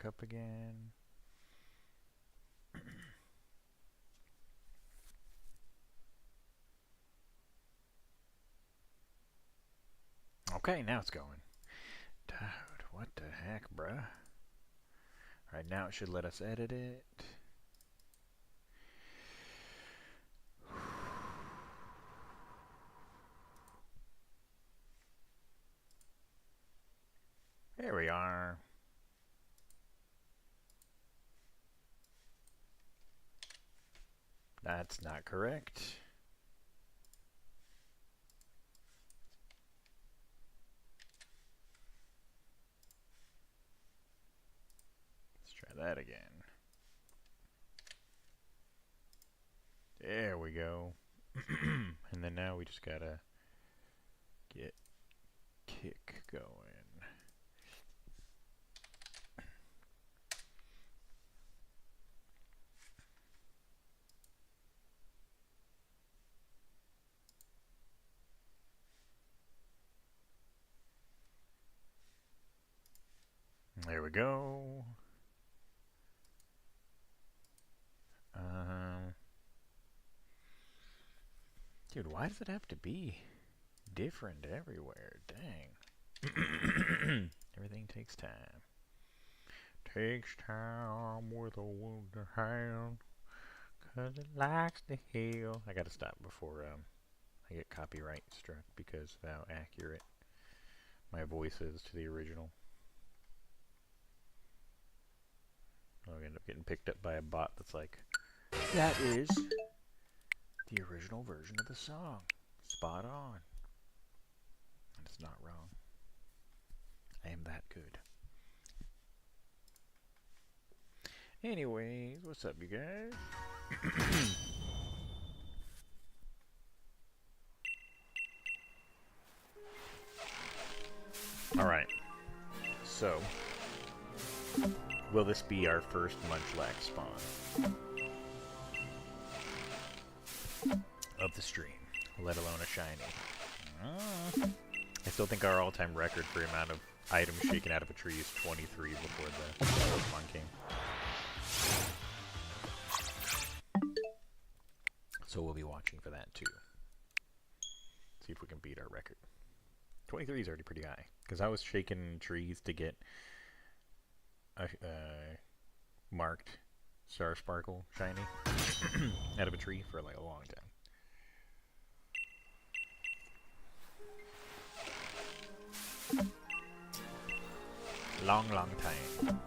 back up again. Okay, now it's going. Dude, what the heck, bruh? Alright, now it should let us edit it. There we are. That's not correct. Let's try that again. There we go. And then now we just gotta get kick going. There we go. Dude, why does it have to be different everywhere? Dang. Everything takes time. Takes time with a wounded hand, 'cause it likes to heal. I gotta stop before I get copyright struck because of how accurate my voice is to the original. I'll end up getting picked up by a bot that's like, that is the original version of the song. Spot on. And it's not wrong. I am that good. Anyways, what's up, you guys? Alright. So, will this be our first Munchlax spawn of the stream, let alone a shiny? I still think our all-time record for amount of items shaken out of a tree is 23 before the Pokemon came. So we'll be watching for that too. See if we can beat our record. 23 is already pretty high, because I was shaking trees to get a marked Star Sparkle shiny out of a tree for like a long time. Long time.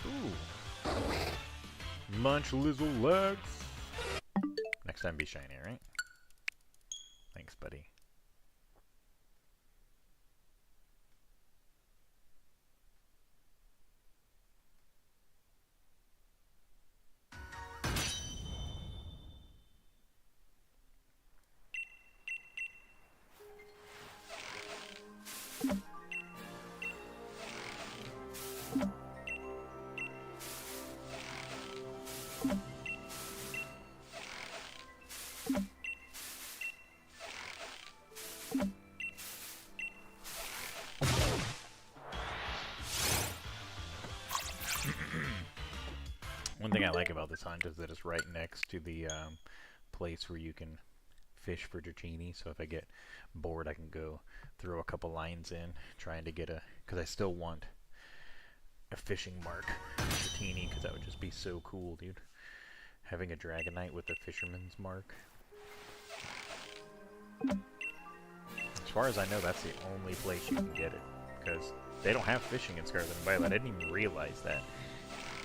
Ooh. Munchlax. Next time be shiny, right? Thanks, buddy. One thing I like about this hunt is that it's right next to the place where you can fish for Dratini, so if I get bored I can go throw a couple lines in, trying to get a, because I still want a fishing mark for Dratini, because that would just be so cool, dude. Having a Dragonite with a fisherman's mark. As far as I know, that's the only place you can get it, because they don't have fishing in Scarlet and Violet. I didn't even realize that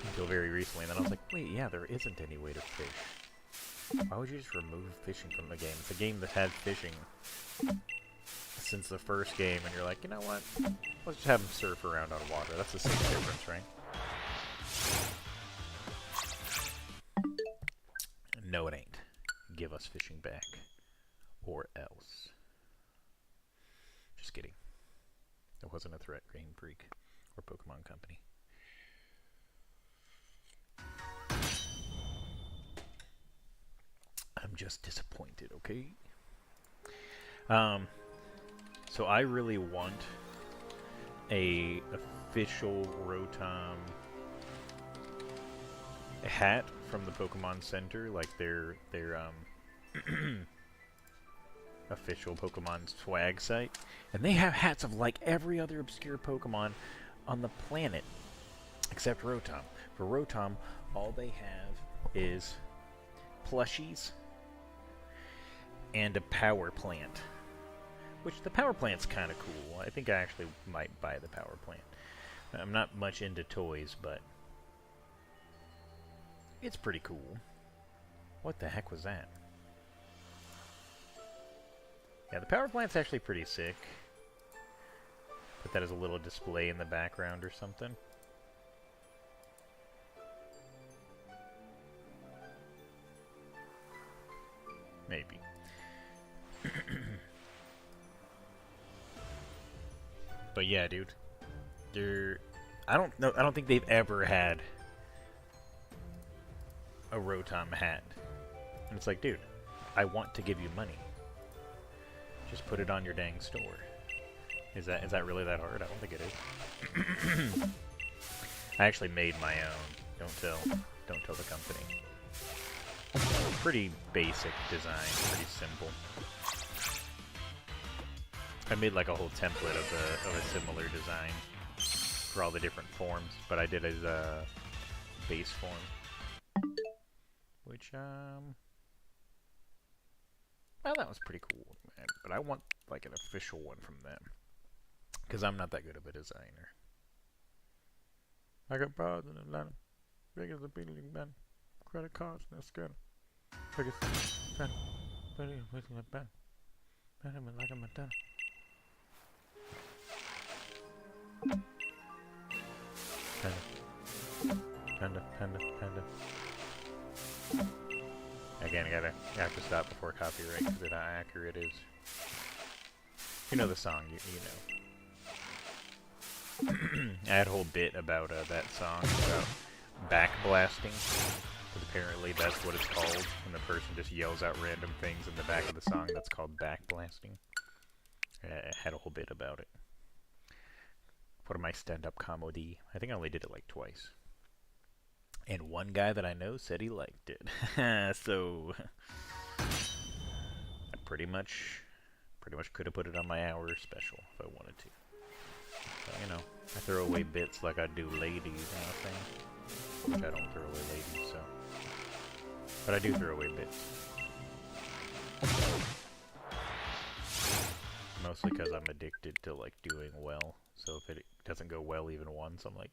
until very recently, and then I was like, wait, yeah, there isn't any way to fish. Why would you just remove fishing from the game? It's a game that had fishing since the first game, and you're like, you know what? Let's just have them surf around on water. That's the same difference, right? No, it ain't. Give us fishing back. Or else. Just kidding. It wasn't a threat, Game Freak. Or Pokemon Company. just disappointed, okay? So I really want a official Rotom hat from the Pokemon Center, like their official Pokemon swag site. And they have hats of like every other obscure Pokemon on the planet, except Rotom. For Rotom, all they have is plushies and a power plant. Which, the power plant's kind of cool. I think I actually might buy the power plant. I'm not much into toys, but it's pretty cool. What the heck was that? Yeah, the power plant's actually pretty sick. Put that as a little display in the background or something. Maybe. But yeah, dude. I don't think they've ever had a Rotom hat. And it's like, dude, I want to give you money. Just put it on your dang store. Is that really that hard? I don't think it is. I actually made my own. Don't tell the company. Pretty basic design, pretty simple. I made like a whole template of a similar design for all the different forms, but I did as a base form, which well, that was pretty cool, man. But I want like an official one from them, because I'm not that good of a designer. I got bars in Atlanta, big as a beating man, credit cards in the scan. Biggest fan, but it's wasting my band. I am like a Madonna. Panda. Again, I have to stop before copyright because of how accurate it is. You know the song, you know. I had a whole bit about that song, about backblasting. Because apparently that's what it's called, when the person just yells out random things in the back of the song. That's called backblasting. I had a whole bit about it. Part of my stand-up comedy. I think I only did it like twice. And one guy that I know said he liked it. So I pretty much could have put it on my hour special if I wanted to. But, you know, I throw away bits like I do ladies kind of thing. Which I don't throw away ladies, so. But I do throw away bits. Mostly because I'm addicted to like doing well. So if it doesn't go well even once, I'm like,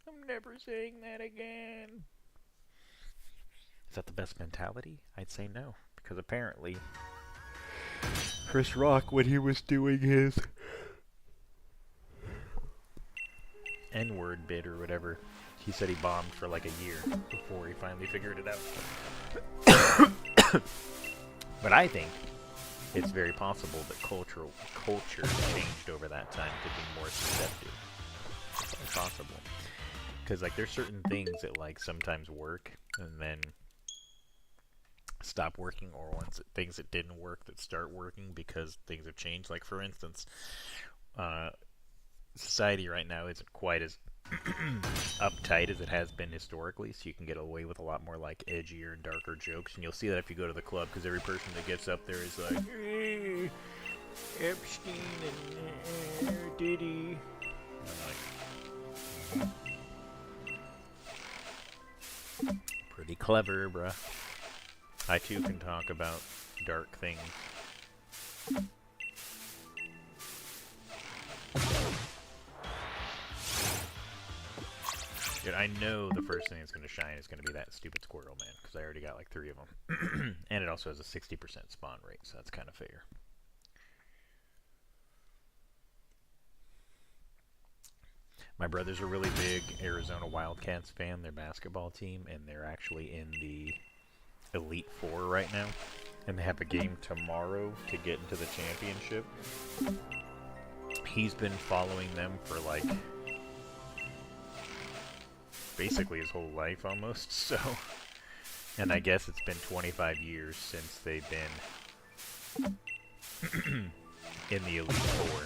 I'm never saying that again. Is that the best mentality? I'd say no. Because apparently, Chris Rock, when he was doing his N-word bit or whatever, he said he bombed for like a year before he finally figured it out. But I think it's very possible that culture changed over that time to be more susceptible. It's possible. Because like there's certain things that like sometimes work and then stop working, or things that didn't work that start working because things have changed. Like for instance, society right now isn't quite as uptight as it has been historically, so you can get away with a lot more like edgier and darker jokes, and you'll see that if you go to the club, because every person that gets up there is like Epstein and Diddy. And I'm like, pretty clever, bruh. I too can talk about dark things. Dude, I know the first thing that's going to shine is going to be that stupid Squirtle, man, because I already got like 3 of them. And it also has a 60% spawn rate, so that's kind of fair. My brother's a really big Arizona Wildcats fan, their basketball team, and they're actually in the Elite Four right now. And they have a game tomorrow to get into the championship. He's been following them for like basically his whole life almost, so And I guess it's been 25 years since they've been in the Elite Four.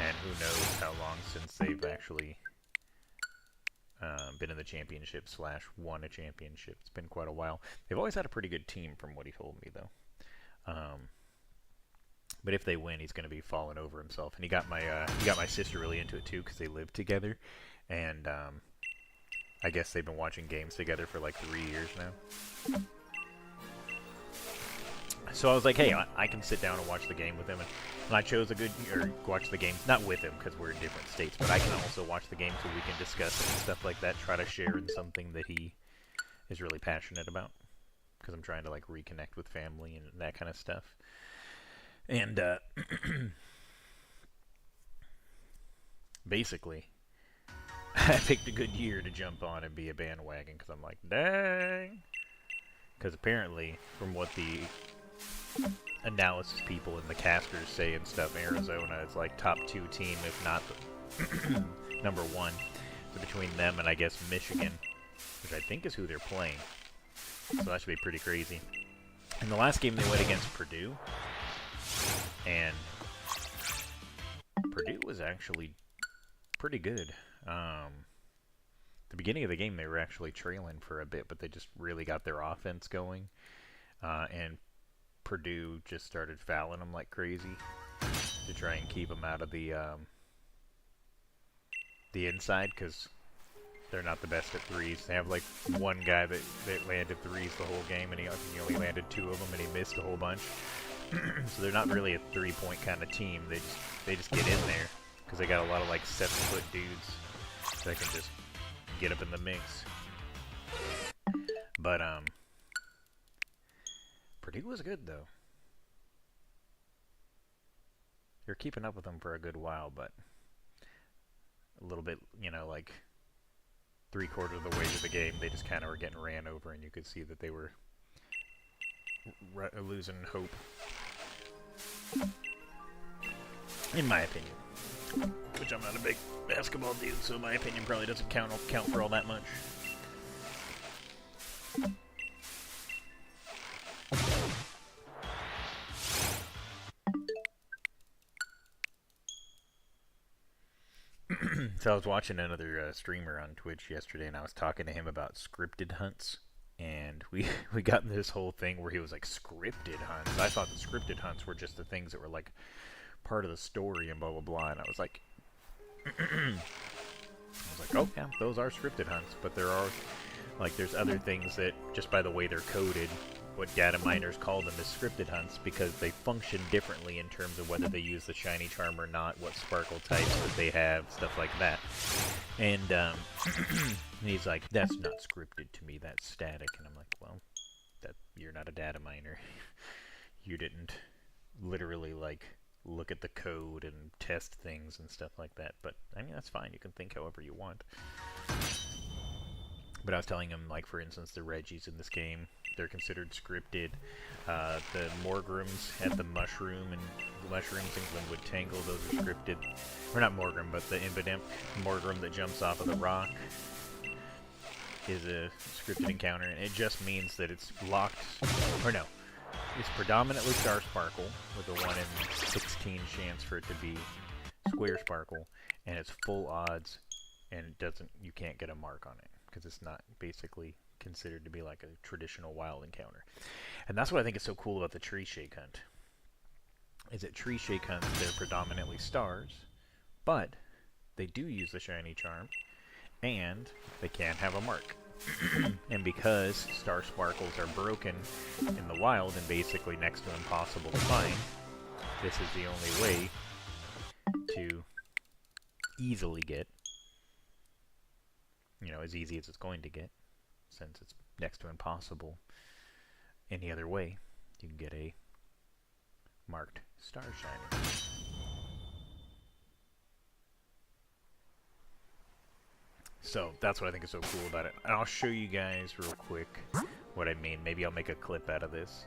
And who knows how long since they've actually been in the championship / won a championship. It's been quite a while. They've always had a pretty good team from what he told me, though. But if they win, he's going to be falling over himself. And he got my sister really into it, too, because they live together. And I guess they've been watching games together for like 3 years now. So I was like, hey, I can sit down and watch the game with him. And I chose watch the game, not with him because we're in different states, but I can also watch the game so we can discuss it and stuff like that, try to share in something that he is really passionate about. Because I'm trying to like reconnect with family and that kind of stuff. And basically, I picked a good year to jump on and be a bandwagon because I'm like, dang. Because apparently, from what the analysis people and the casters say and stuff, Arizona is like top 2 team, if not the number 1. So between them and I guess Michigan, which I think is who they're playing. So that should be pretty crazy. In the last game they went against Purdue, and Purdue was actually pretty good. The beginning of the game they were actually trailing for a bit, but they just really got their offense going. And Purdue just started fouling them like crazy to try and keep them out of the inside, because they're not the best at threes. They have like one guy that landed threes the whole game, and he only landed 2 of them, and he missed a whole bunch. So they're not really a 3-point kind of team. They just get in there because they got a lot of like 7-foot dudes that can just get up in the mix. But Purdue was good though. You're keeping up with them for a good while, but a little bit, like 3/4 of the way through the game, they just kind of were getting ran over, and you could see that they were losing hope, in my opinion. Which I'm not a big basketball dude, so my opinion probably doesn't count for all that much. So I was watching another streamer on Twitch yesterday, and I was talking to him about scripted hunts. And we got this whole thing where he was like, scripted hunts? I thought the scripted hunts were just the things that were like part of the story and blah blah blah. And I was like, oh yeah, those are scripted hunts. But there are there's other things that just by the way they're coded, what data miners call them is scripted hunts, because they function differently in terms of whether they use the shiny charm or not, what sparkle types that they have, stuff like that. And he's like, that's not scripted to me, that's static. And I'm like, well, you're not a data miner. You didn't literally look at the code and test things and stuff like that. But I mean, that's fine, you can think however you want. But I was telling him, like, for instance, the Reggies in this game, they're considered scripted. The Morgrams at the Mushrooms in Glenwood Tangle, those are scripted. Or not Morgram, but the Impidimp Morgram that jumps off of the rock is a scripted encounter. And it just means that it's locked, or no, it's predominantly Star Sparkle, with a 1 in 16 chance for it to be Square Sparkle, and it's full odds, and you can't get a mark on it, because it's not basically considered to be like a traditional wild encounter. And that's what I think is so cool about the tree shake hunt, is that tree shake hunts, they're predominantly stars, but they do use the shiny charm, and they can have a mark. And because star sparkles are broken in the wild and basically next to impossible to find, this is the only way to easily get, as easy as it's going to get, since it's next to impossible any other way, you can get a marked star shiny. So that's what I think is so cool about it. And I'll show you guys real quick what I mean. Maybe I'll make a clip out of this.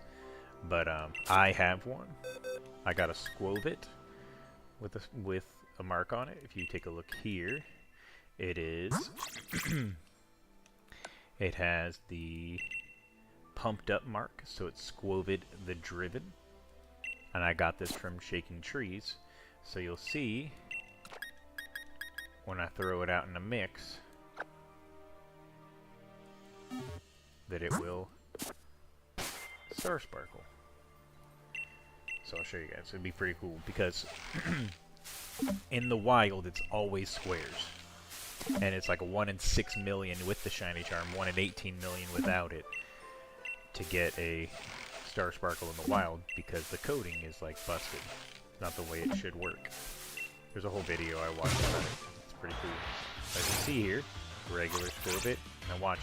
But I have one. I got a Squovit with a mark on it. If you take a look here, it is it has the pumped up mark, so it's Squovid the Driven. And I got this from Shaking Trees. So you'll see when I throw it out in a mix that it will Star Sparkle. So I'll show you guys. It'd be pretty cool because in the wild it's always squares. And it's like a 1 in 6 million with the shiny charm, 1 in 18 million without it to get a Star Sparkle in the wild because the coding is like busted. Not the way it should work. There's a whole video I watched about it. It's pretty cool. As you see here, regular Squirtle. Now watch.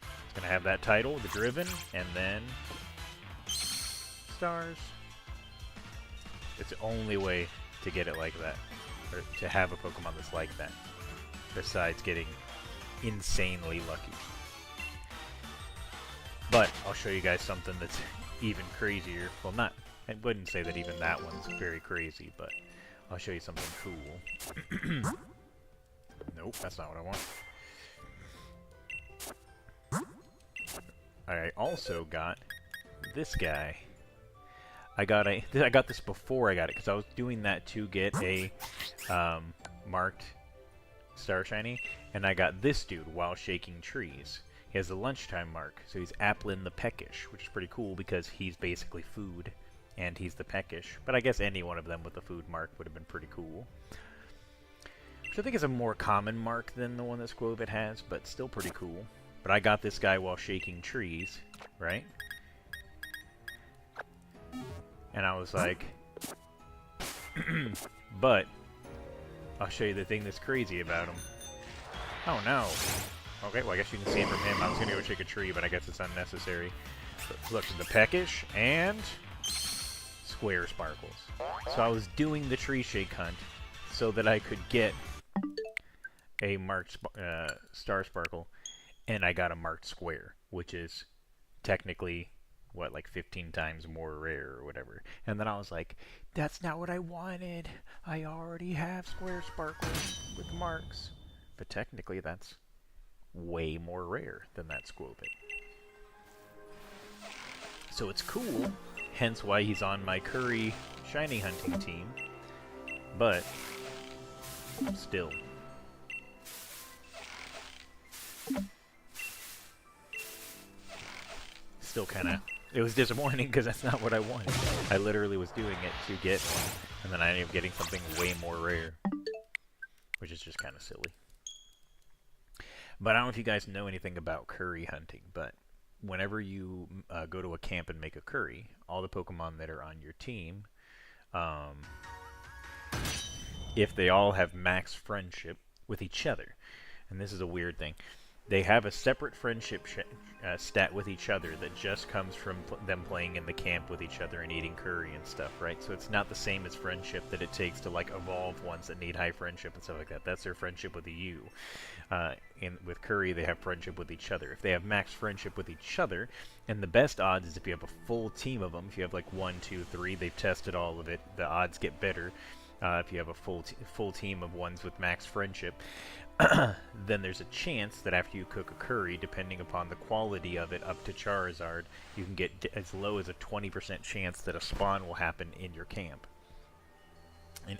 It's going to have that title, the Driven, and then stars. It's the only way to get it like that. Or to have a Pokemon that's like that. Besides getting insanely lucky. But I'll show you guys something that's even crazier. Well, not, I wouldn't say that even that one's very crazy, but I'll show you something cool. Nope, that's not what I want. I also got this guy. I got this before I got it, because I was doing that to get a marked Star Shiny, and I got this dude while shaking trees. He has a lunchtime mark, so he's Applin the Peckish, which is pretty cool because he's basically food, and he's the Peckish. But I guess any one of them with a food mark would have been pretty cool. Which I think is a more common mark than the one that Squovit has, but still pretty cool. But I got this guy while shaking trees, right? And I was like, but I'll show you the thing that's crazy about him. Oh no. Okay, well I guess you can see it from him. I was gonna go shake a tree, but I guess it's unnecessary. But look, the Peckish and Square Sparkles. So I was doing the tree shake hunt so that I could get a marked Star Sparkle, and I got a marked Square, which is technically, what, like 15 times more rare or whatever. And then I was like, that's not what I wanted. I already have Square Sparkles with marks. But technically that's way more rare than that Squovit. So it's cool, hence why he's on my Curry shiny hunting team. But still. Still kinda, it was disappointing because that's not what I wanted. I literally was doing it to get one, and then I ended up getting something way more rare. Which is just kinda silly. But I don't know if you guys know anything about curry hunting, but whenever you go to a camp and make a curry, all the Pokemon that are on your team, if they all have max friendship with each other, and this is a weird thing, they have a separate friendship stat with each other that just comes from them playing in the camp with each other and eating curry and stuff, right? So it's not the same as friendship that it takes to like evolve ones that need high friendship and stuff like that. That's their friendship with you. With curry, they have friendship with each other. If they have max friendship with each other, and the best odds is if you have a full team of them. If you have like 1, 2, 3, they've tested all of it. The odds get better. If you have a full team of ones with max friendship. Then there's a chance that after you cook a curry, depending upon the quality of it up to Charizard, you can get as low as a 20% chance that a spawn will happen in your camp.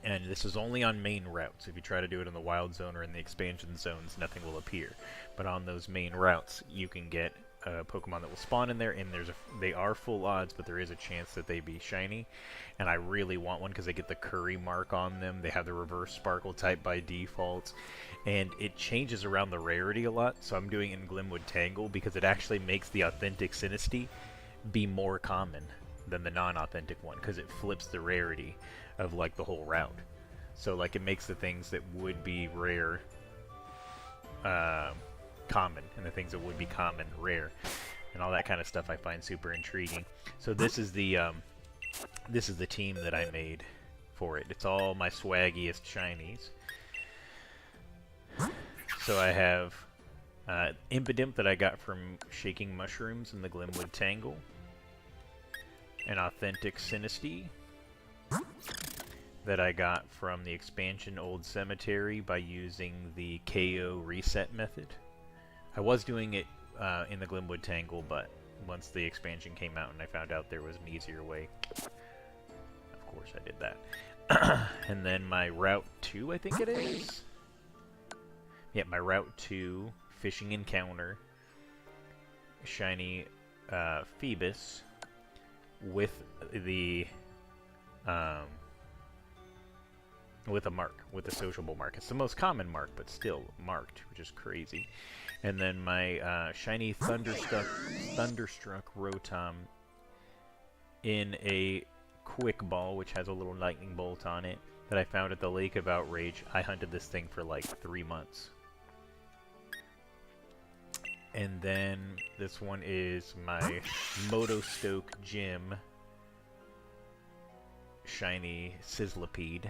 And this is only on main routes. If you try to do it in the wild zone or in the expansion zones, nothing will appear. But on those main routes, you can get a Pokemon that will spawn in there, and they are full odds, but there is a chance that they be shiny. And I really want one because they get the curry mark on them. They have the reverse sparkle type by default. And it changes around the rarity a lot, so I'm doing it in Glimwood Tangle because it actually makes the authentic Sinistea be more common than the non-authentic one because it flips the rarity of like the whole route. So like it makes the things that would be rare common, and the things that would be common rare, and all that kind of stuff I find super intriguing. So this is the team that I made for it. It's all my swaggiest shinies. So I have Impidimp that I got from shaking mushrooms in the Glimwood Tangle, an authentic Sinistea that I got from the expansion Old Cemetery by using the KO reset method. I was doing it in the Glimwood Tangle, but once the expansion came out and I found out there was an easier way. Of course I did that. And then my Route 2, I think it is? Yeah, my Route 2 fishing encounter. Shiny Phoebus with the with a mark, with a sociable mark. It's the most common mark, but still marked, which is crazy. And then my shiny Thunderstruck Rotom in a Quick Ball, which has a little lightning bolt on it, that I found at the Lake of Outrage. I hunted this thing for like 3 months. And then this one is my Motostoke Gym shiny Sizzlipede,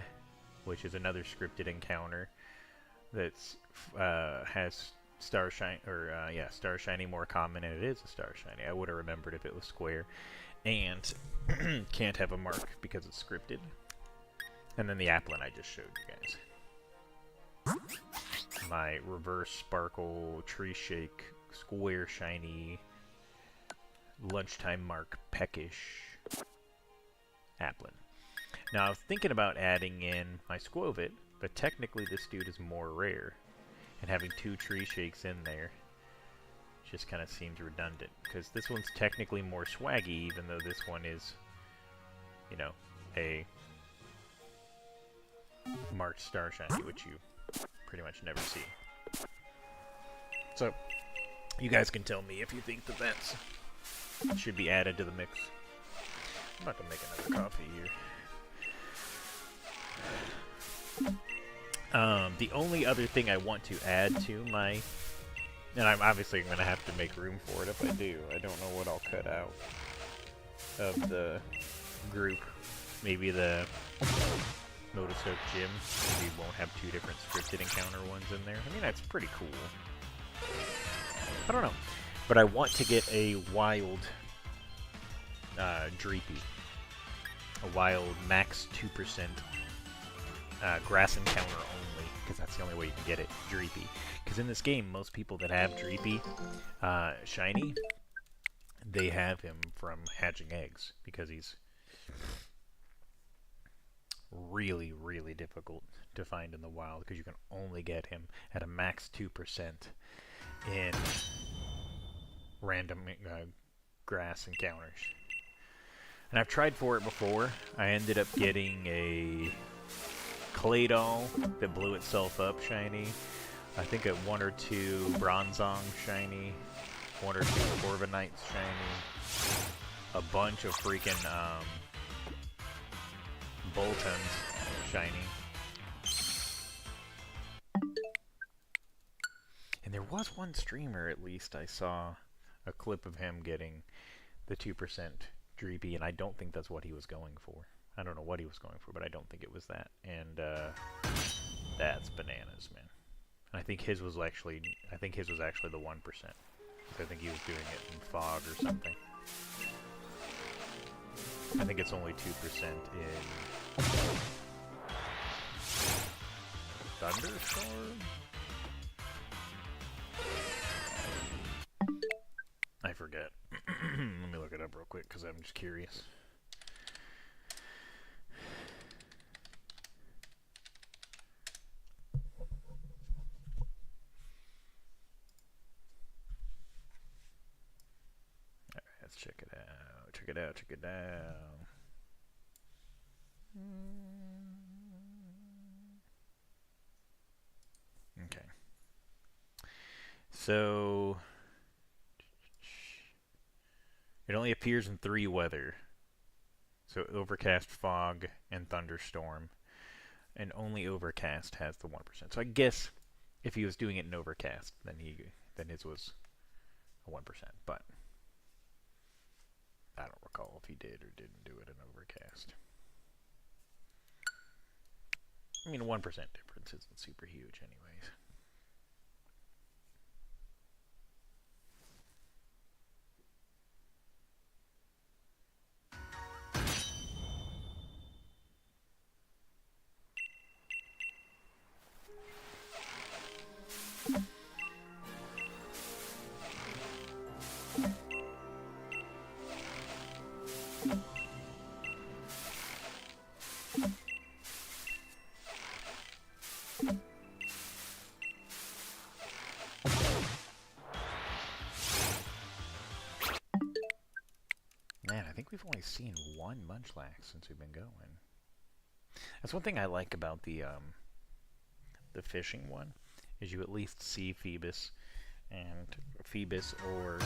which is another scripted encounter that's has Star Shiny more common, and it is a Star Shiny. I would have remembered if it was square, and can't have a mark because it's scripted. And then the Applin I just showed you guys. My Reverse Sparkle Tree Shake Square Shiny Lunchtime Mark Peckish Applin. Now, I was thinking about adding in my Squovit, but technically this dude is more rare. And having 2 Tree Shakes in there just kind of seems redundant, because this one's technically more swaggy, even though this one is, you know, a marked Star Shiny, which you pretty much never see. So, you guys can tell me if you think that that's should be added to the mix. I'm not gonna make another coffee here. The only other thing I want to add to my, and I'm obviously going to have to make room for it if I do. I don't know what I'll cut out of the group. Maybe the Motostoke Gym. Maybe we won't have 2 different scripted encounter ones in there. I mean, that's pretty cool. I don't know. But I want to get a wild Dreepy. A wild max 2% grass encounter only, because that's the only way you can get it, Dreepy. Because in this game, most people that have Dreepy shiny, they have him from hatching eggs, because he's really, really difficult to find in the wild, because you can only get him at a max 2% in random grass encounters. And I've tried for it before. I ended up getting a Claydol that blew itself up shiny. I think at 1 or 2 Bronzong shiny. 1 or 2 Corviknights shiny. A bunch of freaking Boltons shiny. And there was one streamer, at least, I saw a clip of him getting the 2% Dreepy, and I don't think that's what he was going for. I don't know what he was going for, but I don't think it was that. And that's bananas, man. And I think his was actually the 1%. I think he was doing it in fog or something. I think it's only 2% in Thunderstorm? I forget. Let me look it up real quick because I'm just curious. Alright, let's check it out. Check it out, check it out. Okay. So it only appears in 3 weather. So overcast, fog, and thunderstorm. And only overcast has the 1%. So I guess if he was doing it in overcast, then his was a 1%. But I don't recall if he did or didn't do it in overcast. I mean, 1% difference isn't super huge anyways. Man, I think we've only seen one Munchlax since we've been going. That's one thing I like about the fishing one, is you at least see Phoebus or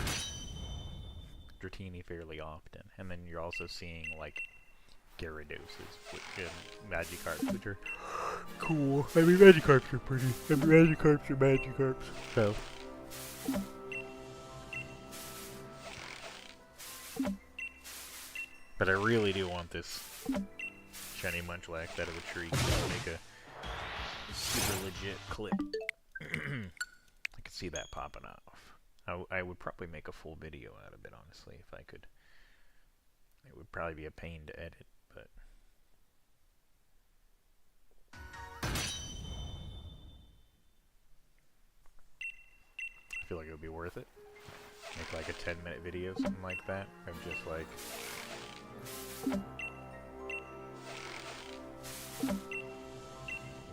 Dratini fairly often, and then you're also seeing like Gyarados and Magikarps, which are cool. I mean, Magikarps are pretty. I mean, Magikarps are Magikarps. So. But I really do want this shiny Munchlax out of the tree to make a super legit clip. I could see that popping off. I would probably make a full video out of it, honestly, if I could. It would probably be a pain to edit, but... I feel like it would be worth it. Make like a 10-minute video, something like that, of just like...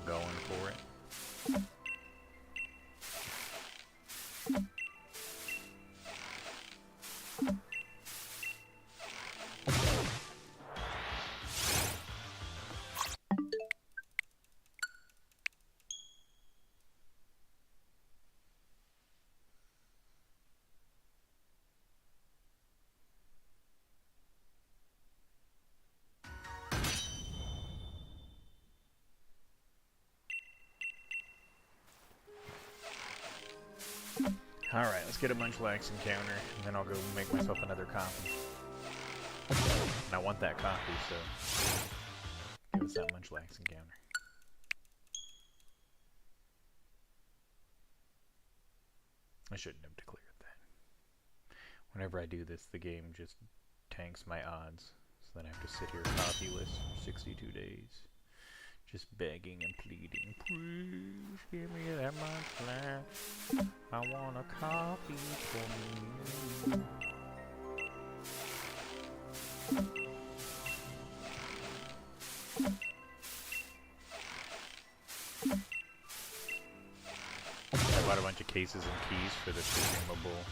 going for it. Alright, let's get a Munchlax encounter, and then I'll go make myself another coffee. And I want that coffee, so give us that Munchlax encounter. I shouldn't have declared that. Whenever I do this, the game just tanks my odds, so then I have to sit here coffeeless for 62 days. Just begging and pleading, please give me that Munchlax. I want a coffee for me. I bought a bunch of cases and keys for the presumable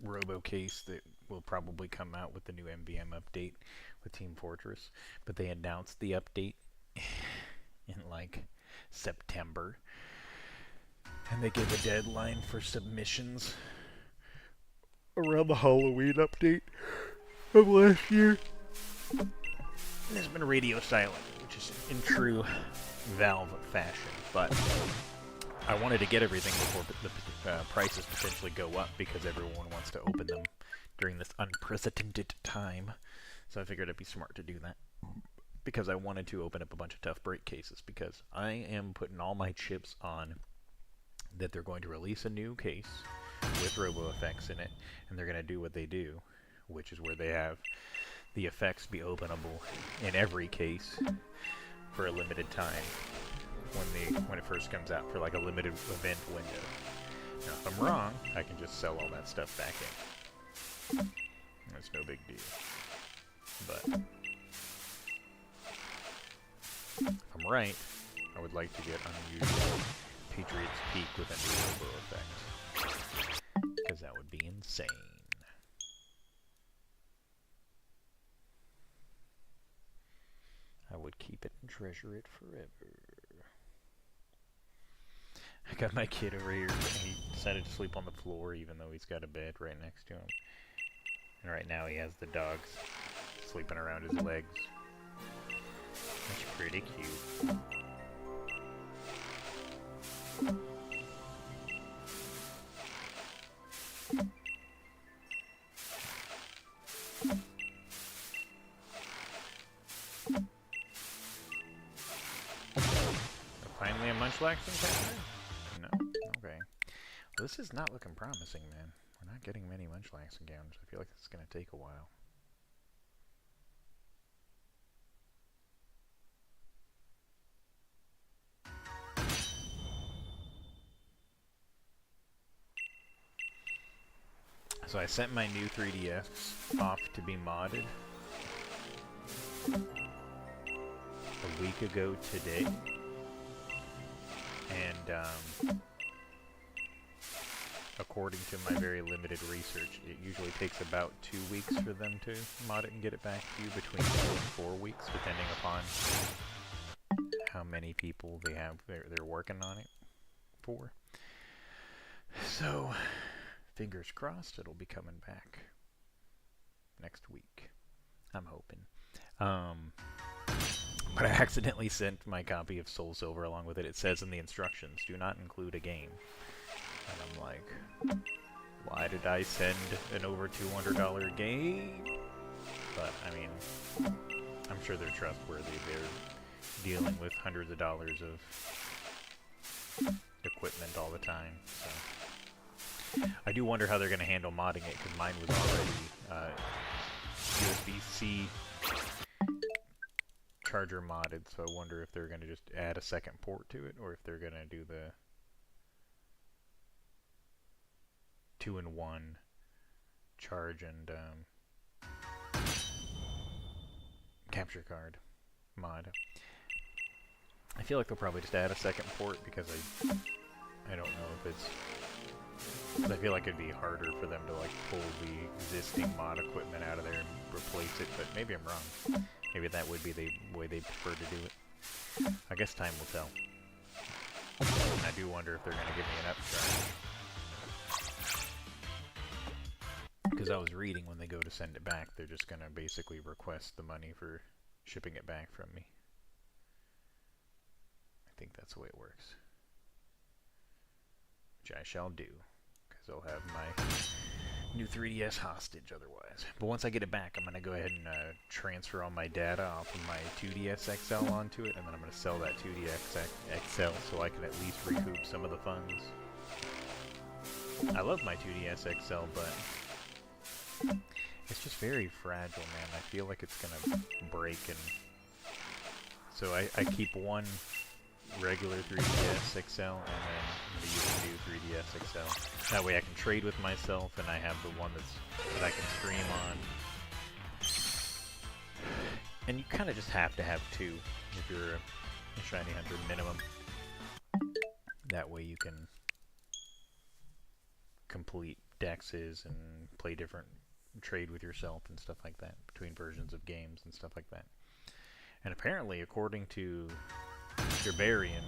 Robo case that will probably come out with the new MVM update with Team Fortress, but they announced the update in like September, and they gave a deadline for submissions around the Halloween update of last year. And it's been radio silent, which is in true Valve fashion, but I wanted to get everything before the prices potentially go up, because everyone wants to open them during this unprecedented time. So I figured it'd be smart to do that, because I wanted to open up a bunch of tough break cases, because I am putting all my chips on that they're going to release a new case with robo effects in it, and they're going to do what they do, which is where they have the effects be openable in every case for a limited time when it first comes out, for like a limited event window. Now, if I'm wrong, I can just sell all that stuff back in. That's no big deal. But if I'm right, I would like to get unusual Patriot's Peak with a new robo effect, because that would be insane. I would keep it and treasure it forever. I got my kid over here, and he decided to sleep on the floor even though he's got a bed right next to him. And right now he has the dogs sleeping around his legs. That's pretty cute. Finally a Munchlax encounter? No? Okay. Well, this is not looking promising, man. We're not getting many Munchlax encounters. I feel like this is going to take a while. So I sent my new 3DS off to be modded a week ago today, and according to my very limited research, it usually takes about 2 weeks for them to mod it and get it back to you, between 2 and 4 weeks, depending upon how many people they're working on it for. So, fingers crossed it'll be coming back next week. I'm hoping. But I accidentally sent my copy of Soul Silver along with it. It says in the instructions, do not include a game. And I'm like, why did I send an over $200 game? But, I mean, I'm sure they're trustworthy. They're dealing with hundreds of dollars of equipment all the time, so. I do wonder how they're going to handle modding it, because mine was already USB-C charger modded, so I wonder if they're going to just add a second port to it, or if they're going to do the 2-in-1 charge and capture card mod. I feel like they'll probably just add a second port, because I don't know if it's... I feel like it'd be harder for them to like pull the existing mod equipment out of there and replace it, but maybe I'm wrong. Maybe that would be the way they prefer to do it. I guess time will tell. I do wonder if they're going to give me an upcharge. Because I was reading when they go to send it back, they're just going to basically request the money for shipping it back from me. I think that's the way it works. Which I shall do. I'll have my new 3DS hostage otherwise. But once I get it back, I'm going to go ahead and transfer all my data off of my 2DS XL onto it, and then I'm going to sell that 2DS XL so I can at least recoup some of the funds. I love my 2DS XL, but it's just very fragile, man. I feel like it's going to break, and so I keep one regular 3DS XL, and then I'm going to use a new 3DS XL. That way I can trade with myself, and I have the one that I can stream on. And you kind of just have to have two if you're a Shiny Hunter minimum. That way you can complete dexes and play different, trade with yourself and stuff like that, between versions of games and stuff like that. And apparently, according to Gerbarian,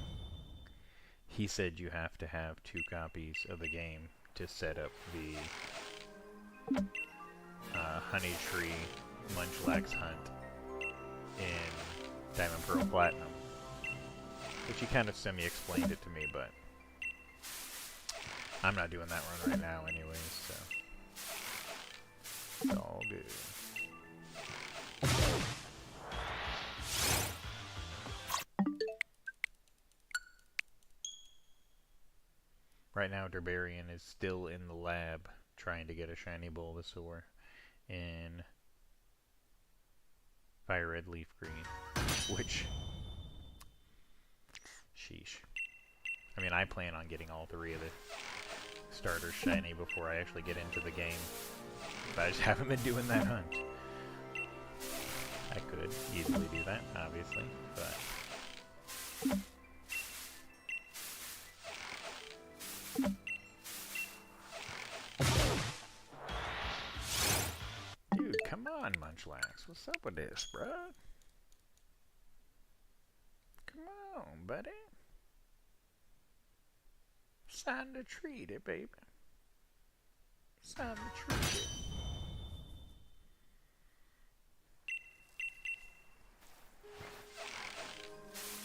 he said you have to have 2 copies of the game to set up the Honey Tree Munchlax hunt in Diamond Pearl Platinum. Which he kind of semi-explained it to me, but I'm not doing that run right now anyways, so it's all good. Right now, Derbarian is still in the lab trying to get a shiny Bulbasaur in Fire Red Leaf Green, which, sheesh. I mean, I plan on getting all 3 of the starters shiny before I actually get into the game, but I just haven't been doing that hunt. I could easily do that, obviously, but... Dude, come on, Munchlax. What's up with this, bruh? Come on, buddy. It's time to treat it, baby. It's time to treat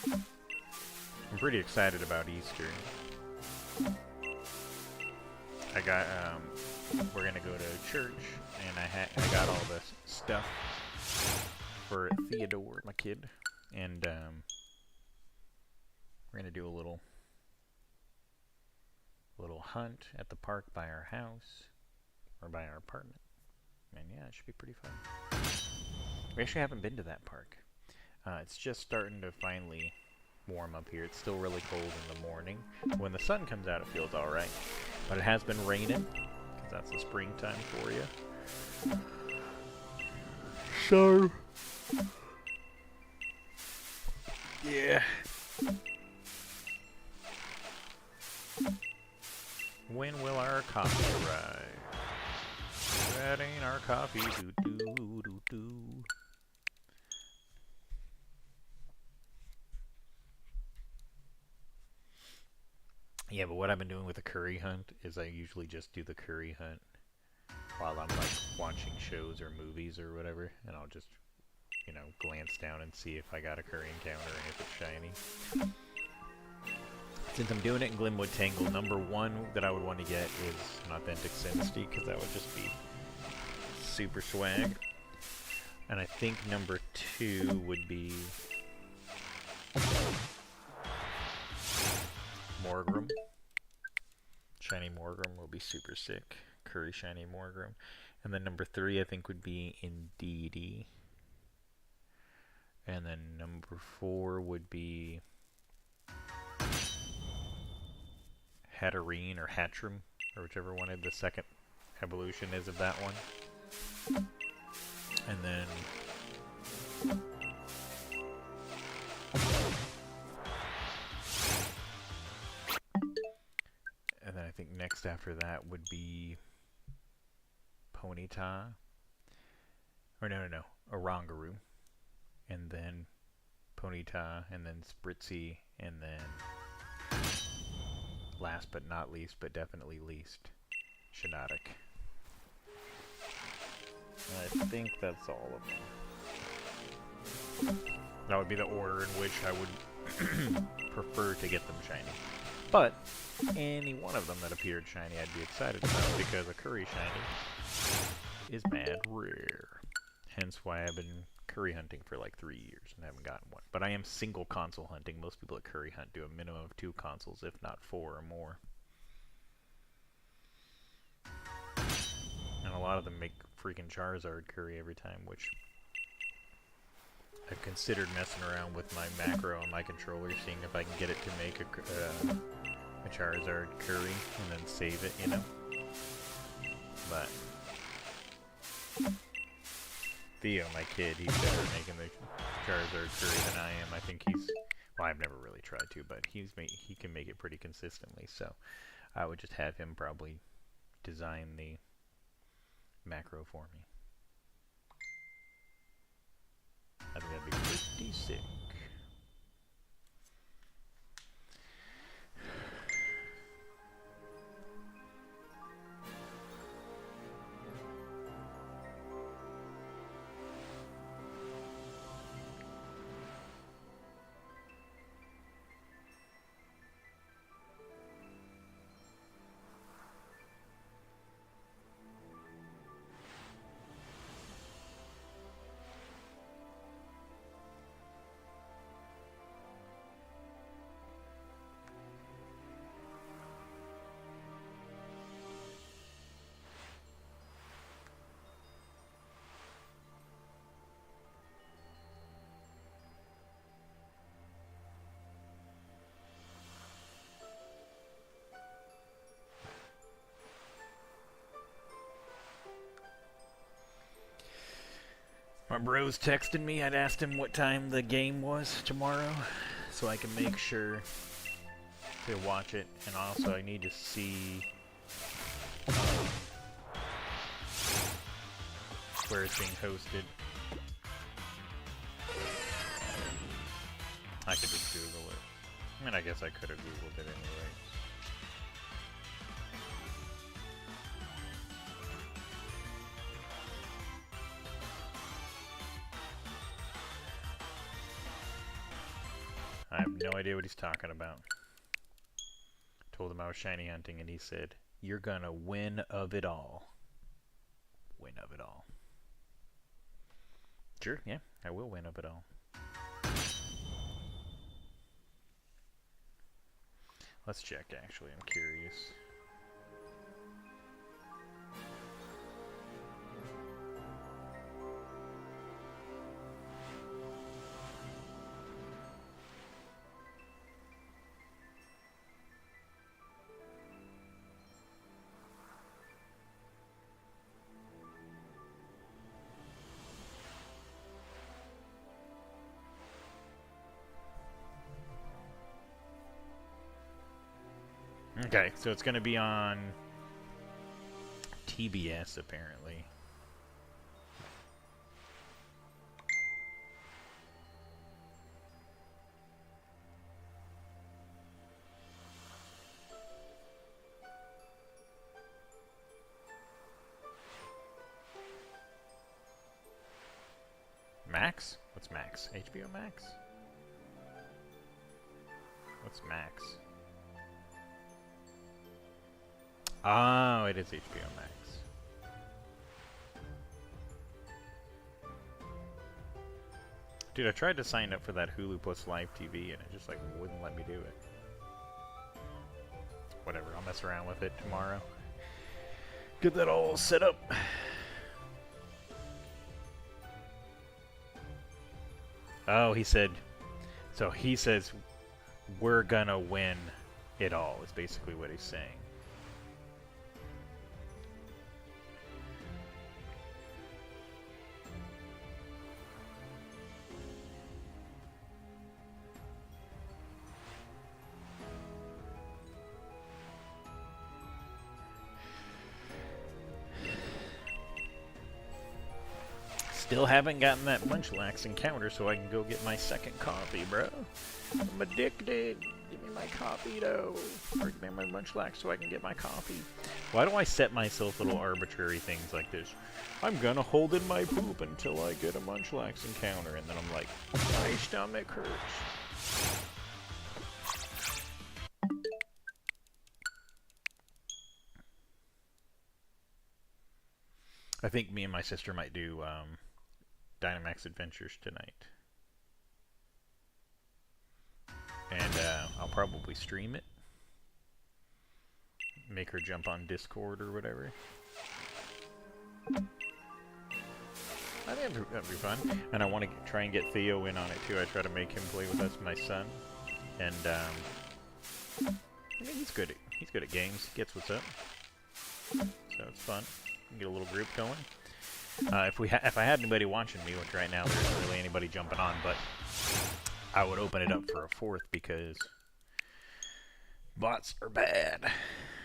it. I'm pretty excited about Easter. I got, we're gonna go to church, and I got all the stuff for Theodore, my kid, and, we're gonna do a little hunt at the park by our house, or by our apartment, and yeah, it should be pretty fun. We actually haven't been to that park. It's just starting to finally warm up here. It's still really cold in the morning. When the sun comes out, it feels alright. But it has been raining, That's the springtime for you. So, yeah. When will our coffee arrive? That ain't our coffee. Do do do do. Yeah, but what I've been doing with the curry hunt is I usually just do the curry hunt while I'm like watching shows or movies or whatever, and I'll just, you know, glance down and see if I got a curry encounter and if it's shiny. Since I'm doing it in Glimwood Tangle, number one that I would want to get is an Authentic Synesty, because that would just be super swag. And I think number two would be Morgrim. Shiny Morgrim will be super sick. Curry Shiny Morgrim. And then number three I think would be Indeedee. And then number four would be Hatterene or Hatchrim, or whichever one of the second evolution is of that one. And then I think next after that would be Ponyta. Or no, Oranguru. And then Ponyta, and then Spritzy, and then last but not least, but definitely least, Shiinotic. I think that's all of them. That would be the order in which I would prefer to get them shiny. But any one of them that appeared shiny I'd be excited about, because a curry shiny is mad rare. Hence why I've been curry hunting for like 3 years and haven't gotten one. But I am single console hunting. Most people at curry hunt do a minimum of 2 consoles, if not 4 or more. And a lot of them make freaking Charizard curry every time, which I've considered messing around with my macro on my controller, seeing if I can get it to make a Charizard curry and then save it, you know? But Theo, my kid, he's better at making the Charizard curry than I am. I think he's, well, I've never really tried to, but he can make it pretty consistently, so I would just have him probably design the macro for me. I think that'd be pretty sick. My bro's texted me. I'd asked him what time the game was tomorrow, so I can make sure to watch it. And also, I need to see where it's being hosted. I could just Google it. I mean, I guess I could have Googled it anyway. I have no idea what he's talking about. Told him I was shiny hunting, and he said, "You're gonna win of it all." Win of it all. Sure, yeah, I will win of it all. Let's check, actually, I'm curious. Okay, so it's going to be on TBS, apparently. Max? What's Max? HBO Max? What's Max? Oh, it is HBO Max. Dude, I tried to sign up for that Hulu Plus Live TV and it just like wouldn't let me do it. Whatever, I'll mess around with it tomorrow. Get that all set up. Oh, he said... So he says, we're gonna win it all, is basically what he's saying. Still haven't gotten that Munchlax encounter, so I can go get my second coffee, bro. I'm addicted. Give me my coffee, though. Or give me my Munchlax so I can get my coffee. Why do I set myself little arbitrary things like this? I'm gonna hold in my poop until I get a Munchlax encounter, and then I'm like, my stomach hurts. I think me and my sister might do Dynamax Adventures tonight. And I'll probably stream it. Make her jump on Discord or whatever. I think that'd be fun. And I want to try and get Theo in on it too. I try to make him play with us, my son. And I mean, he's good at games. He gets what's up. So it's fun. Get a little group going. If I had anybody watching me, which right now there isn't really anybody jumping on, but I would open it up for a fourth because bots are bad,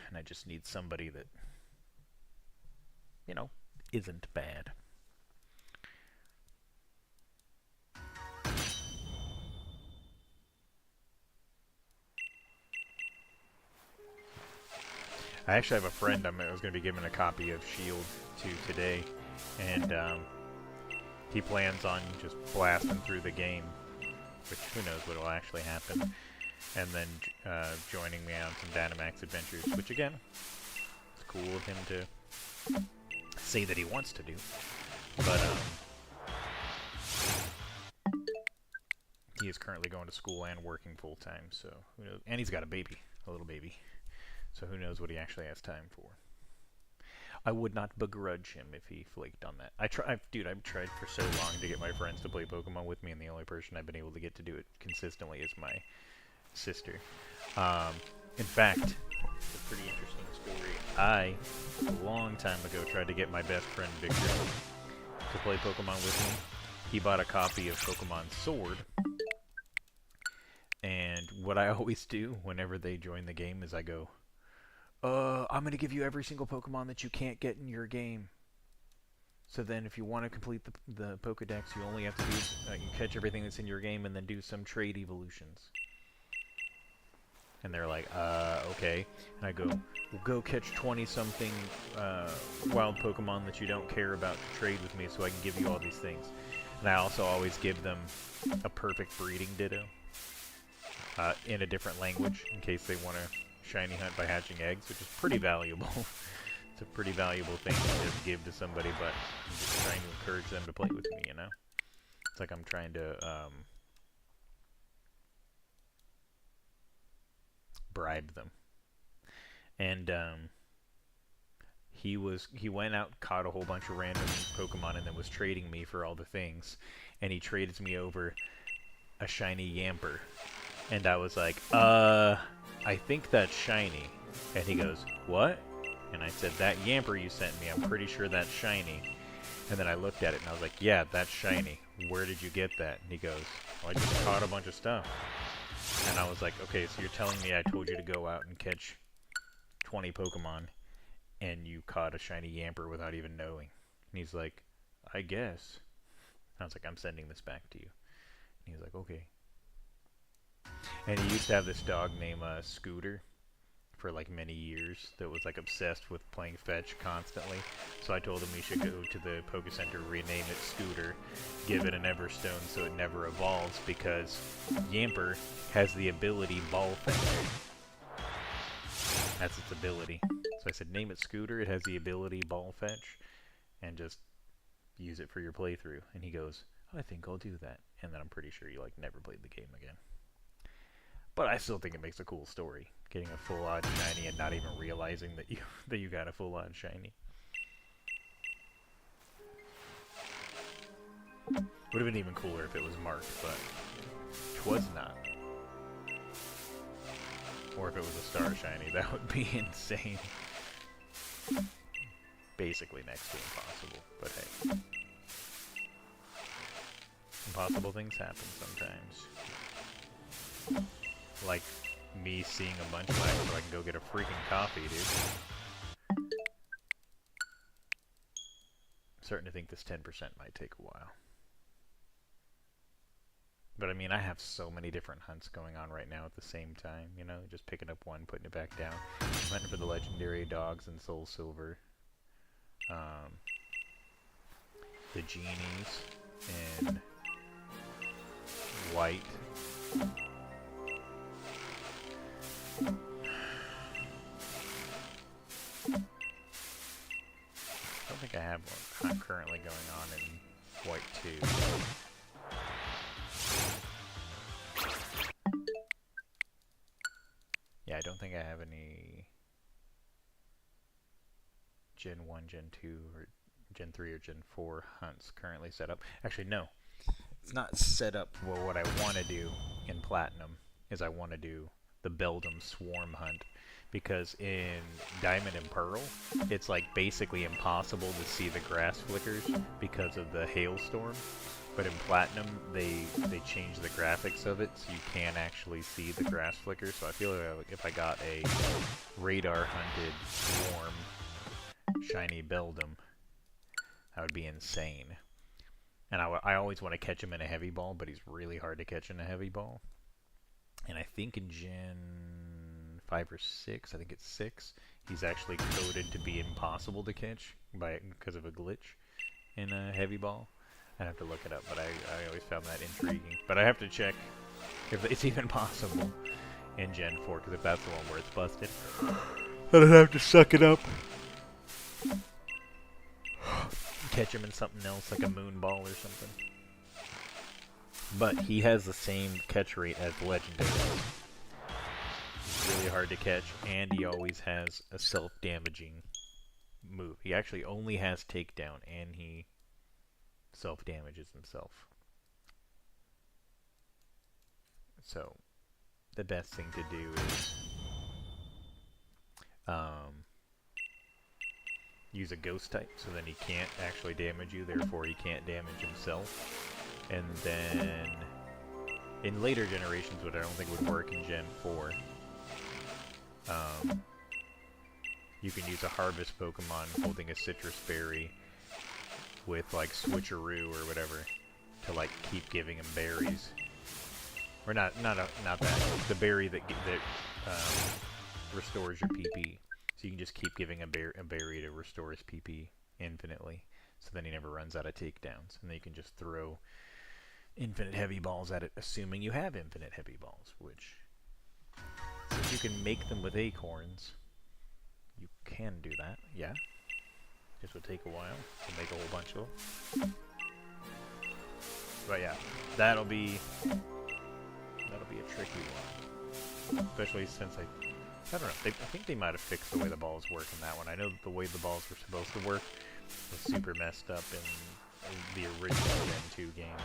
and I just need somebody that, you know, isn't bad. I actually have a friend I was going to be giving a copy of S.H.I.E.L.D. to today, and he plans on just blasting through the game, which who knows what will actually happen, and then joining me on some Dynamax Adventures, which again, it's cool of him to say that he wants to do, but he is currently going to school and working full-time, so who knows, and he's got a baby, a little baby. So who knows what he actually has time for. I would not begrudge him if he flaked on that. I've tried for so long to get my friends to play Pokemon with me, and the only person I've been able to get to do it consistently is my sister. In fact, it's a pretty interesting story. I, a long time ago, tried to get my best friend Victor to play Pokemon with me. He bought a copy of Pokemon Sword. And what I always do whenever they join the game is I go, I'm going to give you every single Pokemon that you can't get in your game. So then if you want to complete the Pokedex, you only have to do, you catch everything that's in your game and then do some trade evolutions. And they're like, okay. And I go, well, go catch 20-something wild Pokemon that you don't care about to trade with me so I can give you all these things. And I also always give them a perfect breeding Ditto in a different language in case they want to shiny hunt by hatching eggs, which is pretty valuable. It's a pretty valuable thing to just give to somebody, but I'm just trying to encourage them to play with me, you know? It's like I'm trying to bribe them. And he went out, caught a whole bunch of random Pokemon, and then was trading me for all the things. And he traded me over a shiny Yamper. And I was like, I think that's shiny. And he goes, what? And I said, that Yamper you sent me, I'm pretty sure that's shiny. And then I looked at it and I was like, yeah, that's shiny. Where did you get that? And he goes, well, I just caught a bunch of stuff. And I was like, okay, so you're telling me I told you to go out and catch 20 Pokemon, and you caught a shiny Yamper without even knowing. And he's like, I guess. I was like, I'm sending this back to you. And he was like, okay. And he used to have this dog named Scooter for like many years that was like obsessed with playing fetch constantly. So I told him he should go to the Poke Center, rename it Scooter, give it an Everstone so it never evolves, because Yamper has the ability Ball Fetch. That's its ability. So I said, name it Scooter, it has the ability Ball Fetch, and just use it for your playthrough. And he goes, I think I'll do that. And then I'm pretty sure he like never played the game again. But I still think it makes a cool story, getting a full-on shiny and not even realizing that you got a full-on shiny. Would have been even cooler if it was marked, but it was not. Or if it was a star shiny, that would be insane. Basically next to impossible, but hey. Impossible things happen sometimes. Like me seeing a Munchlax so I can go get a freaking coffee, dude. I'm starting to think this 10% might take a while. But I mean, I have so many different hunts going on right now at the same time, you know? Just picking up one, putting it back down. Hunting for the legendary dogs in Soul Silver. The genies in white. I don't think I have one currently going on in white 2. Yeah, I don't think I have any Gen 1, Gen 2, or Gen 3 or Gen 4 hunts currently set up. Actually, no. It's not set up. Well, what I want to do in Platinum is I want to do the Beldum Swarm hunt, because in Diamond and Pearl, it's like basically impossible to see the grass flickers because of the hailstorm. But in Platinum, they changed the graphics of it so you can actually see the grass flickers. So I feel like if I got a radar hunted Swarm shiny Beldum, that would be insane. And I always want to catch him in a heavy ball, but he's really hard to catch in a heavy ball. And I think in Gen 5 or 6, I think it's 6, he's actually coded to be impossible to catch because of a glitch in a heavy ball. I'd have to look it up, but I always found that intriguing. But I have to check if it's even possible in Gen 4, because if that's the one where it's busted, then I'd have to suck it up. Catch him in something else, like a moon ball or something. But he has the same catch rate as Legendary. He's really hard to catch, and he always has a self-damaging move. He actually only has takedown, and he self-damages himself. So, the best thing to do is use a ghost type, so then he can't actually damage you, therefore he can't damage himself. And then, in later generations, what I don't think would work in Gen 4, you can use a harvest Pokemon holding a citrus berry with, like, switcheroo or whatever to, like, keep giving him berries. Or not that. The berry that restores your PP. So you can just keep giving a berry to restore his PP infinitely. So then he never runs out of takedowns. And then you can just throw infinite heavy balls at it, assuming you have infinite heavy balls, which, since you can make them with acorns, you can do that, yeah. This would take a while to make a whole bunch of them. But yeah, that'll be a tricky one. Especially since I don't know, I think they might have fixed the way the balls work in that one. I know that the way the balls were supposed to work was super messed up in the original Gen 2 games.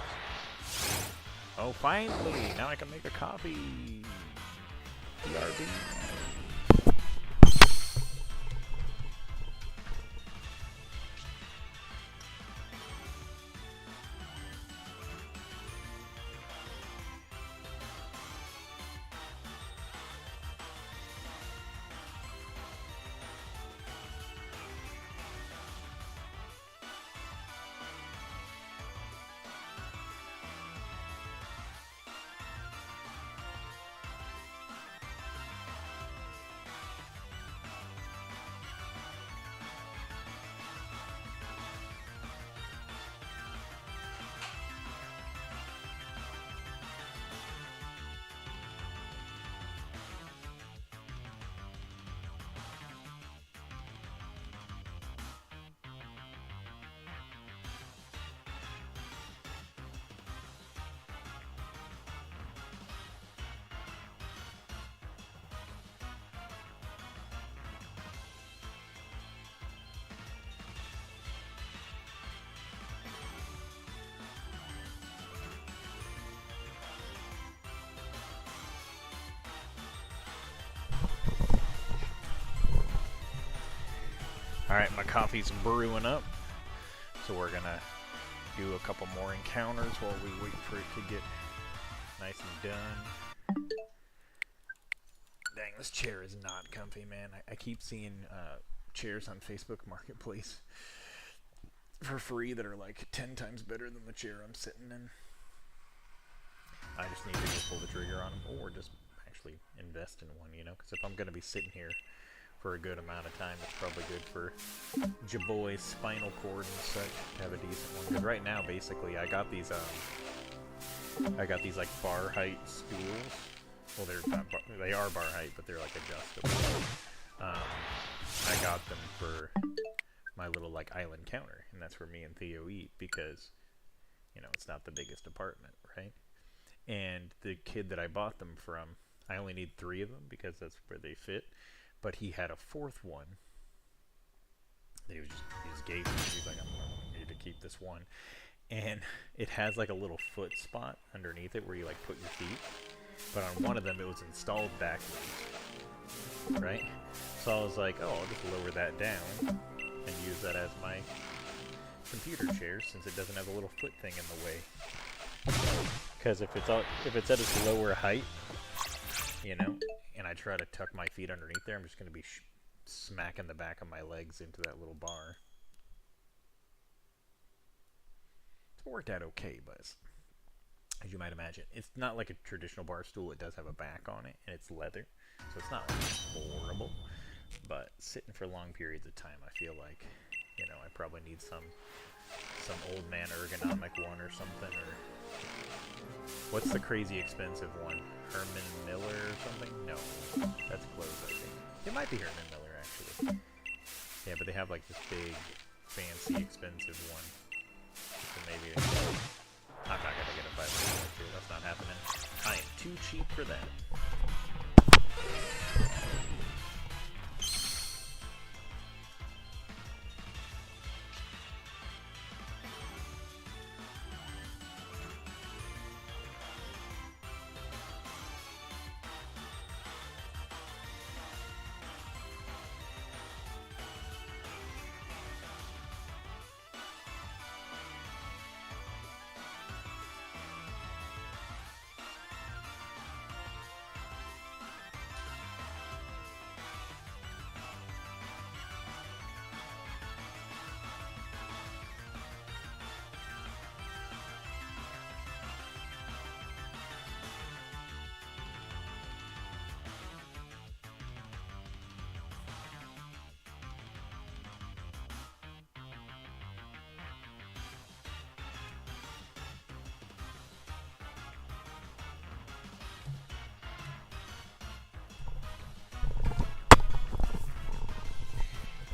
Oh, finally! Now I can make a copy! BRB! Alright, my coffee's brewing up. So we're gonna do a couple more encounters while we wait for it to get nice and done. Dang, this chair is not comfy, man. I keep seeing chairs on Facebook Marketplace for free that are like 10 times better than the chair I'm sitting in. I just need to go pull the trigger on them, or just actually invest in one, you know? Because if I'm going to be sitting here for a good amount of time, it's probably good for Jaboy's spinal cord and such to have a decent one. Because right now, basically, I got these like bar height stools. Well, they're not they are bar height, but they're like adjustable. I got them for my little like island counter, and that's where me and Theo eat because, you know, it's not the biggest apartment, right? And the kid that I bought them from, I only need 3 of them because that's where they fit. But he had a 4th one. He just gave me. He's like, I need to keep this one. And it has like a little foot spot underneath it where you like put your feet. But on one of them, it was installed backwards, right? So I was like, oh, I'll just lower that down and use that as my computer chair since it doesn't have a little foot thing in the way. Because if it's at its lower height, you know, and I try to tuck my feet underneath there, I'm just going to be smacking the back of my legs into that little bar. It's worked out okay, but as you might imagine, it's not like a traditional bar stool. It does have a back on it, and it's leather, so it's not like horrible. But sitting for long periods of time, I feel like, you know, I probably need some old man ergonomic one or something. Or what's the crazy expensive one? Herman Miller or something? No, that's closed, I think. It might be Herman Miller, actually. Yeah, but they have like this big, fancy, expensive one. So maybe I'm not gonna get a $500 chair. That's not happening. I am too cheap for that.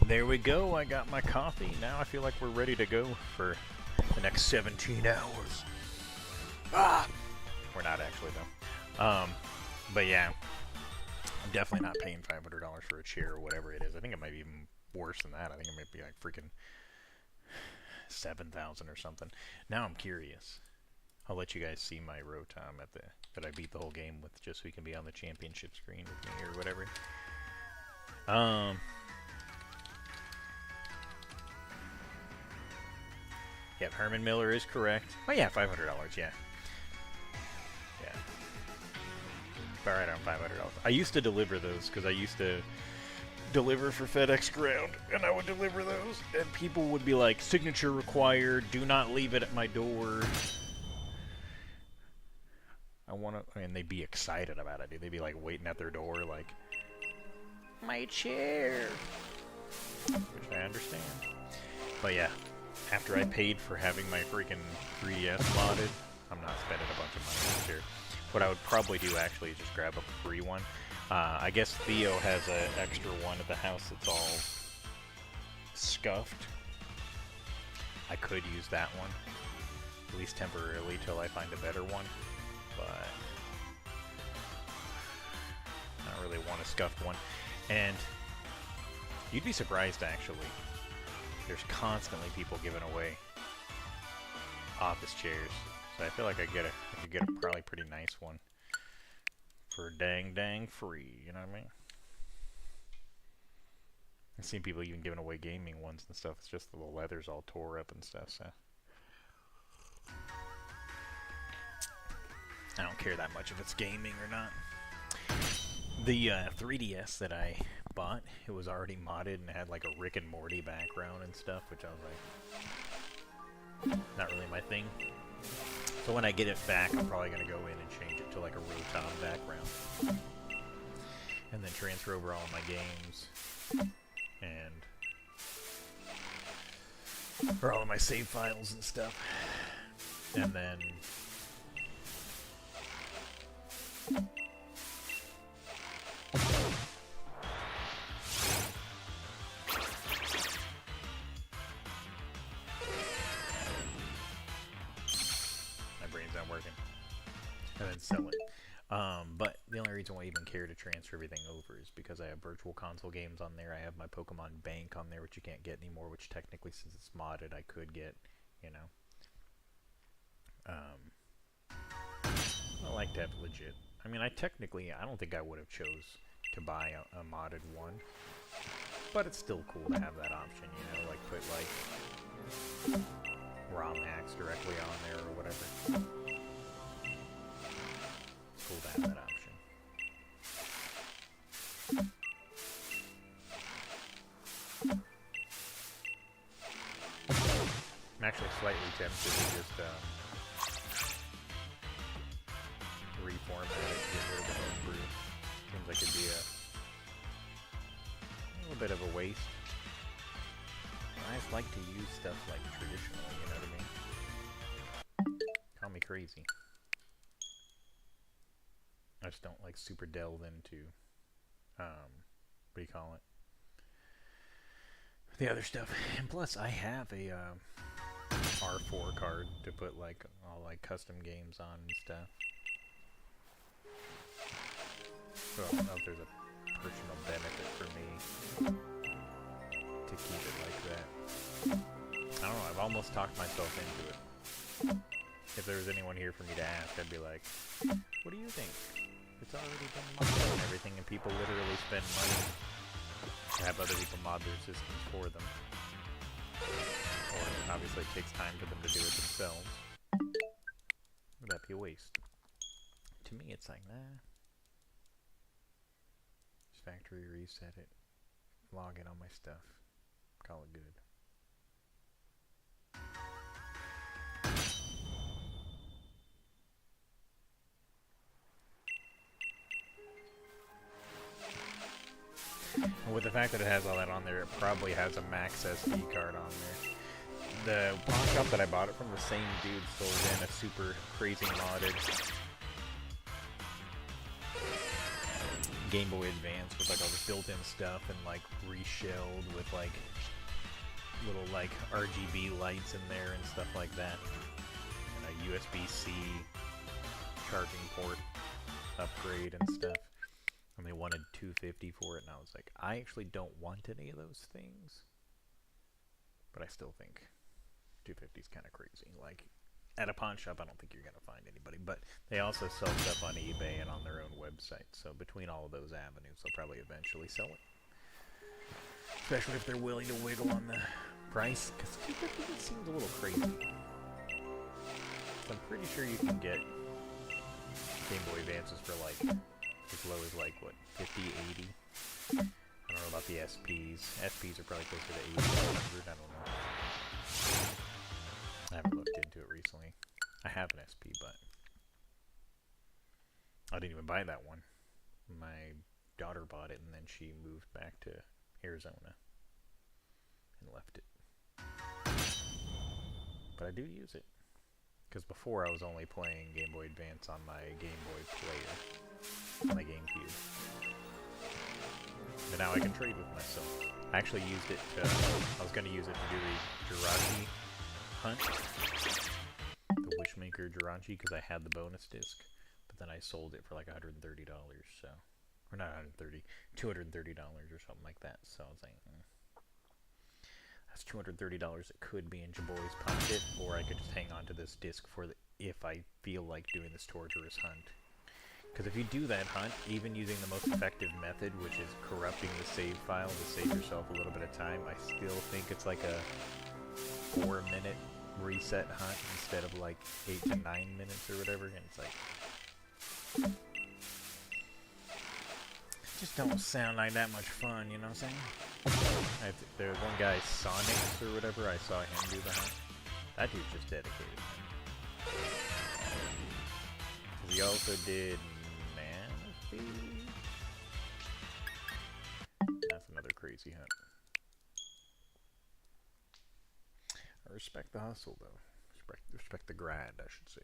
There we go, I got my coffee. Now I feel like we're ready to go for the next 17 hours. Ah! We're not actually, though. But yeah, I'm definitely not paying $500 for a chair or whatever it is. I think it might be even worse than that. I think it might be like freaking 7,000 or something. Now I'm curious. I'll let you guys see my Rotom that I beat the whole game with, just so we can be on the championship screen with me or whatever. Yeah, Herman Miller is correct. Oh yeah, $500, yeah. Yeah. All right, on $500. I used to deliver those because I used to deliver for FedEx Ground, and I would deliver those, and people would be like, signature required, do not leave it at my door. And they'd be excited about it, dude. They'd be like waiting at their door, like, my chair. Which I understand. But yeah. After I paid for having my freaking 3DS modded, I'm not spending a bunch of money this year. What I would probably do actually is just grab up a free one. I guess Theo has an extra one at the house that's all scuffed. I could use that one, at least temporarily, till I find a better one. But I don't really want a scuffed one. And you'd be surprised, actually. There's constantly people giving away office chairs, so I feel like I could get a probably pretty nice one for dang free. You know what I mean? I've seen people even giving away gaming ones and stuff. It's just the leather's all tore up and stuff, so. I don't care that much if it's gaming or not. The 3DS that I bought, it was already modded and had like a Rick and Morty background and stuff, which I was like, not really my thing. So when I get it back, I'm probably going to go in and change it to like a Rotom background. And then transfer over all my games. And for all of my save files and stuff. And then my brain's not working. And then sell it. But the only reason why I even care to transfer everything over is because I have Virtual Console games on there. I have my Pokemon Bank on there, which you can't get anymore, which technically, since it's modded, I could get, you know. I like to have legit. I mean, I don't think I would have chose to buy a modded one. But it's still cool to have that option, you know, like put like ROM hacks directly on there or whatever. It's cool to have that option. I'm actually slightly tempted to just reformat it, get rid of the homebrew. Seems like it'd be a little bit of a waste. I just like to use stuff like traditionally, you know what I mean? Call me crazy. I just don't like super delve into, what do you call it? The other stuff. And plus, I have a R4 card to put like all like custom games on and stuff. So I don't know if there's a personal benefit for me to keep it like that. I don't know, I've almost talked myself into it. If there was anyone here for me to ask, I'd be like, what do you think? It's already been modded and everything, and people literally spend money to have other people mod their systems for them. Or obviously it takes time for them to do it themselves. Would that be a waste? To me it's like, nah. Just factory reset it. Log in on my stuff. Call it good. And with the fact that it has all that on there, it probably has a max SD card on there. The pawn shop that I bought it from, the same dude sold in a super crazy modded Game Boy Advance with like all the built-in stuff and like reshelled with like little like RGB lights in there and stuff like that. And a USB-C charging port upgrade and stuff. And they wanted $250 for it, and I was like, I actually don't want any of those things. But I still think $250 is kind of crazy. Like, at a pawn shop, I don't think you're going to find anybody. But they also sell stuff on eBay and on their own website. So between all of those avenues, they'll probably eventually sell it. Especially if they're willing to wiggle on the price, because $250 seems a little crazy. So I'm pretty sure you can get Game Boy Advances for like as low as like what, 50, 80. I don't know about the SPs. SPs are probably closer to 80, 100. I don't know. I haven't looked into it recently. I have an SP, but I didn't even buy that one. My daughter bought it, and then she moved back to Arizona and left it. But I do use it. Because before I was only playing Game Boy Advance on my Game Boy Player, on my GameCube. But now I can trade with myself. I actually used it to, I was going to use it to do the Jirachi hunt. The Wishmaker Jirachi, because I had the bonus disc. But then I sold it for like $130, so. Or not $130, $230 or something like that. So I was like, that's $230 that could be in Jaboy's pocket, or I could just hang on to this disc for the, if I feel like doing this torturous hunt. Because if you do that hunt, even using the most effective method, which is corrupting the save file to save yourself a little bit of time, I still think it's like a 4-minute reset hunt instead of like 8 to 9 minutes or whatever, and it's like... just don't sound like that much fun, you know what I'm saying? There's one guy, Sonic or whatever, I saw him do the hunt. That dude's just dedicated. He also did Manaphy. That's another crazy hunt. I respect the hustle, though. Respect the grind, I should say.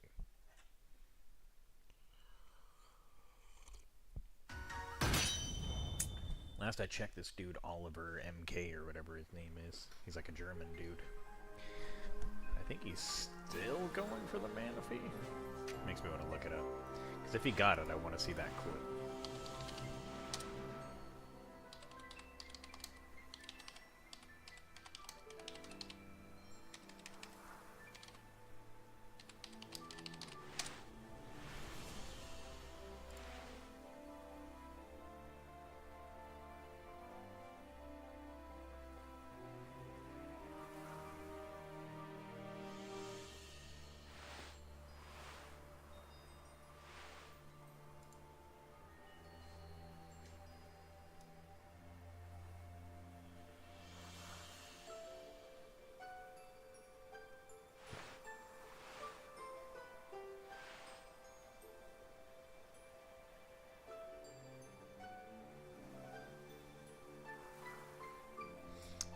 Last I checked, this dude, Oliver MK or whatever his name is, he's like a German dude. I think he's still going for the Manaphy. Makes me want to look it up. Because if he got it, I want to see that clip.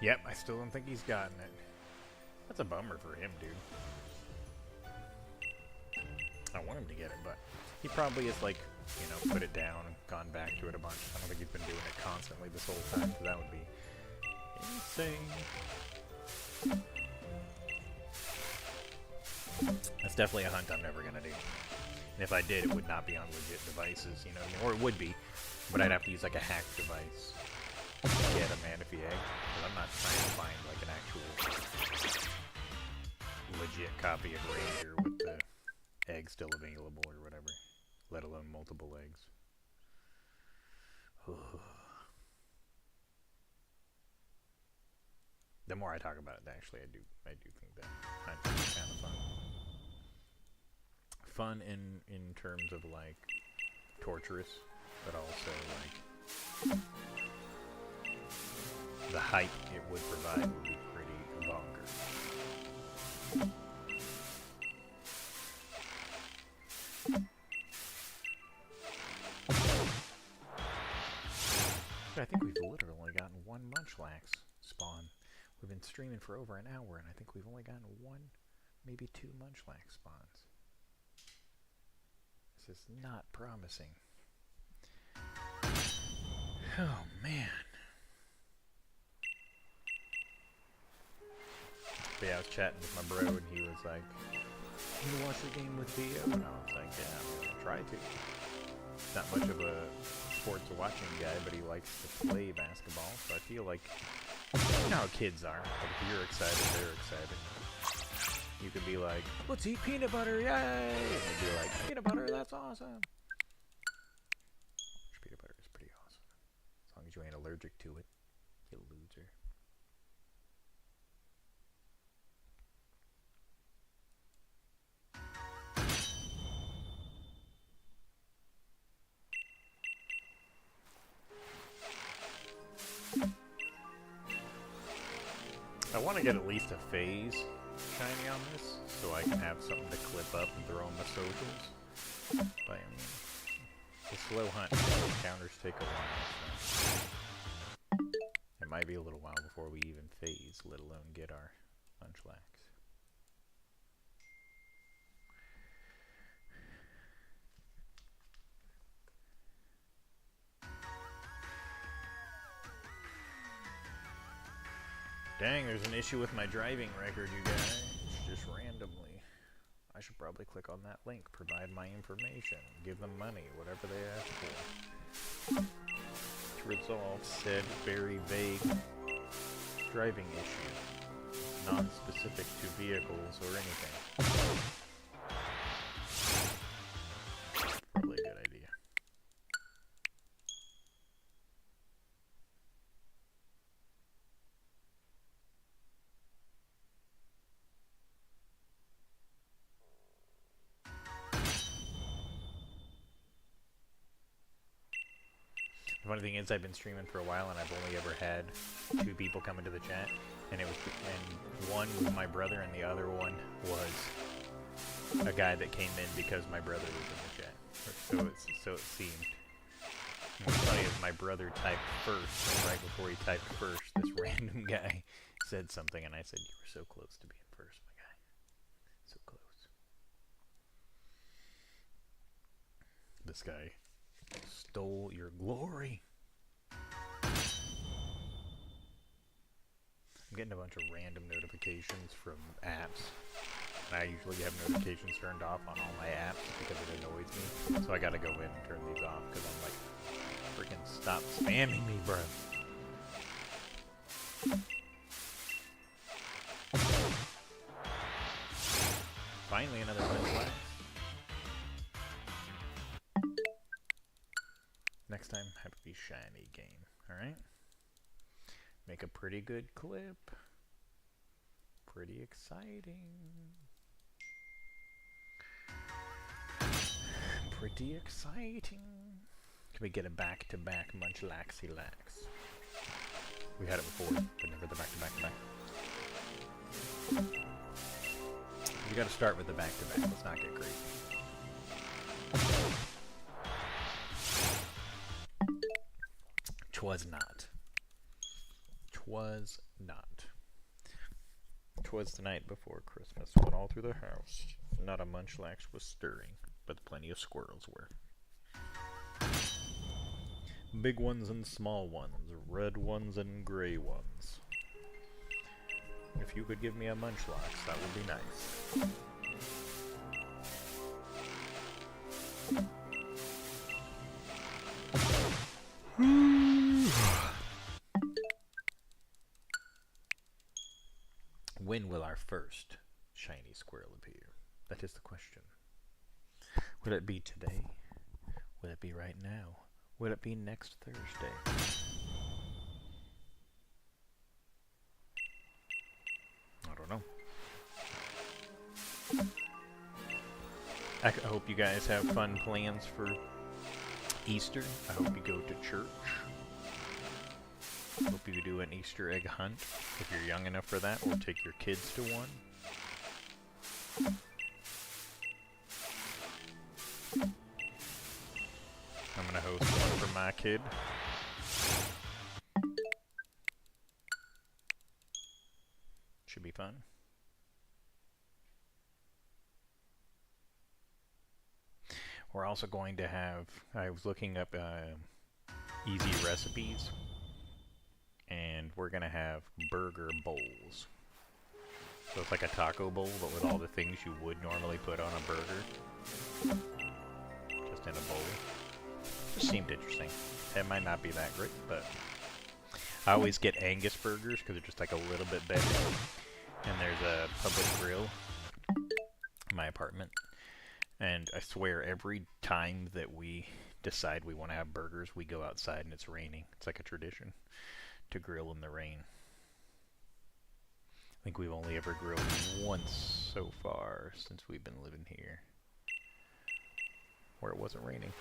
Yep, I still don't think he's gotten it. That's a bummer for him, dude. I want him to get it, but he probably has, like, you know, put it down and gone back to it a bunch. I don't think he's been doing it constantly this whole time, so that would be insane. That's definitely a hunt I'm never gonna do. And if I did, it would not be on legit devices, you know what I mean? Or it would be, but I'd have to use, like, a hacked device. Get a Manaphy egg, because I'm not trying to find like an actual legit copy of Ranger with the egg still available or whatever, let alone multiple eggs. The more I talk about it, actually, I do think that hunt is kind of fun. Fun in terms of like torturous, but also like the hype it would provide would be pretty bonkers. I think we've literally only gotten one Munchlax spawn. We've been streaming for over an hour, and I think we've only gotten one, maybe two Munchlax spawns. This is not promising. Oh, man. But yeah, I was chatting with my bro, and he was like, "You gonna watch the game with Theo?" And I was like, "Yeah, I'm gonna try to." He's not much of a sports watching guy, but he likes to play basketball, so I feel like, you know how kids are. Like, if you're excited, they're excited. You could be like, "Let's eat peanut butter, yay!" And they'd be like, "Peanut butter, that's awesome." Peanut butter is pretty awesome. As long as you ain't allergic to it, you loser. I want to get at least a phase shiny on this, so I can have something to clip up and throw on my socials. But I mean, it's a slow hunt. Encounters take a while. So it might be a little while before we even phase, let alone get our Munchlax. Dang, there's an issue with my driving record, you guys. Just randomly. I should probably click on that link, provide my information, give them money, whatever they ask for. To resolve said very vague driving issue, non-specific to vehicles or anything. Probably a good idea. funny thing is, I've been streaming for a while, and I've only ever had 2 people come into the chat, and one was my brother, and the other one was a guy that came in because my brother was in the chat. So it seemed. And what's funny is my brother typed first, and right before he typed first, this random guy said something, and I said, "You were so close to being first, my guy. So close." This guy stole your glory. I'm getting a bunch of random notifications from apps. And I usually have notifications turned off on all my apps because it annoys me. So I gotta go in and turn these off because I'm like, freaking stop spamming me, bro. Finally, another Munchlax. Next time, have it be shiny game, alright? Make a pretty good clip. Pretty exciting. Pretty exciting. Can we get a back-to-back Munchlaxy-lax? We had it before, but never the back-to-back-to-back. We gotta start with the back-to-back. Let's not get crazy. Twas not. 'Twas the night before Christmas, when all through the house not a Munchlax was stirring, but plenty of squirrels were. Big ones and small ones, red ones and gray ones. If you could give me a Munchlax, that would be nice. When will our first shiny squirrel appear? That is the question. Will it be today? Will it be right now? Will it be next Thursday? I don't know. I hope you guys have fun plans for Easter. I hope you go to church. Hope you do an Easter egg hunt if you're young enough for that, or take your kids to one. I'm gonna host one for my kid. Should be fun. We're also going to have, I was looking up easy recipes, and we're going to have burger bowls. So it's like a taco bowl, but with all the things you would normally put on a burger. Just in a bowl. Just seemed interesting. It might not be that great, but I always get Angus burgers because they're just like a little bit better. And there's a public grill in my apartment. And I swear every time that we decide we want to have burgers, we go outside and it's raining. It's like a tradition to grill in the rain. I think we've only ever grilled once so far since we've been living here, where it wasn't raining.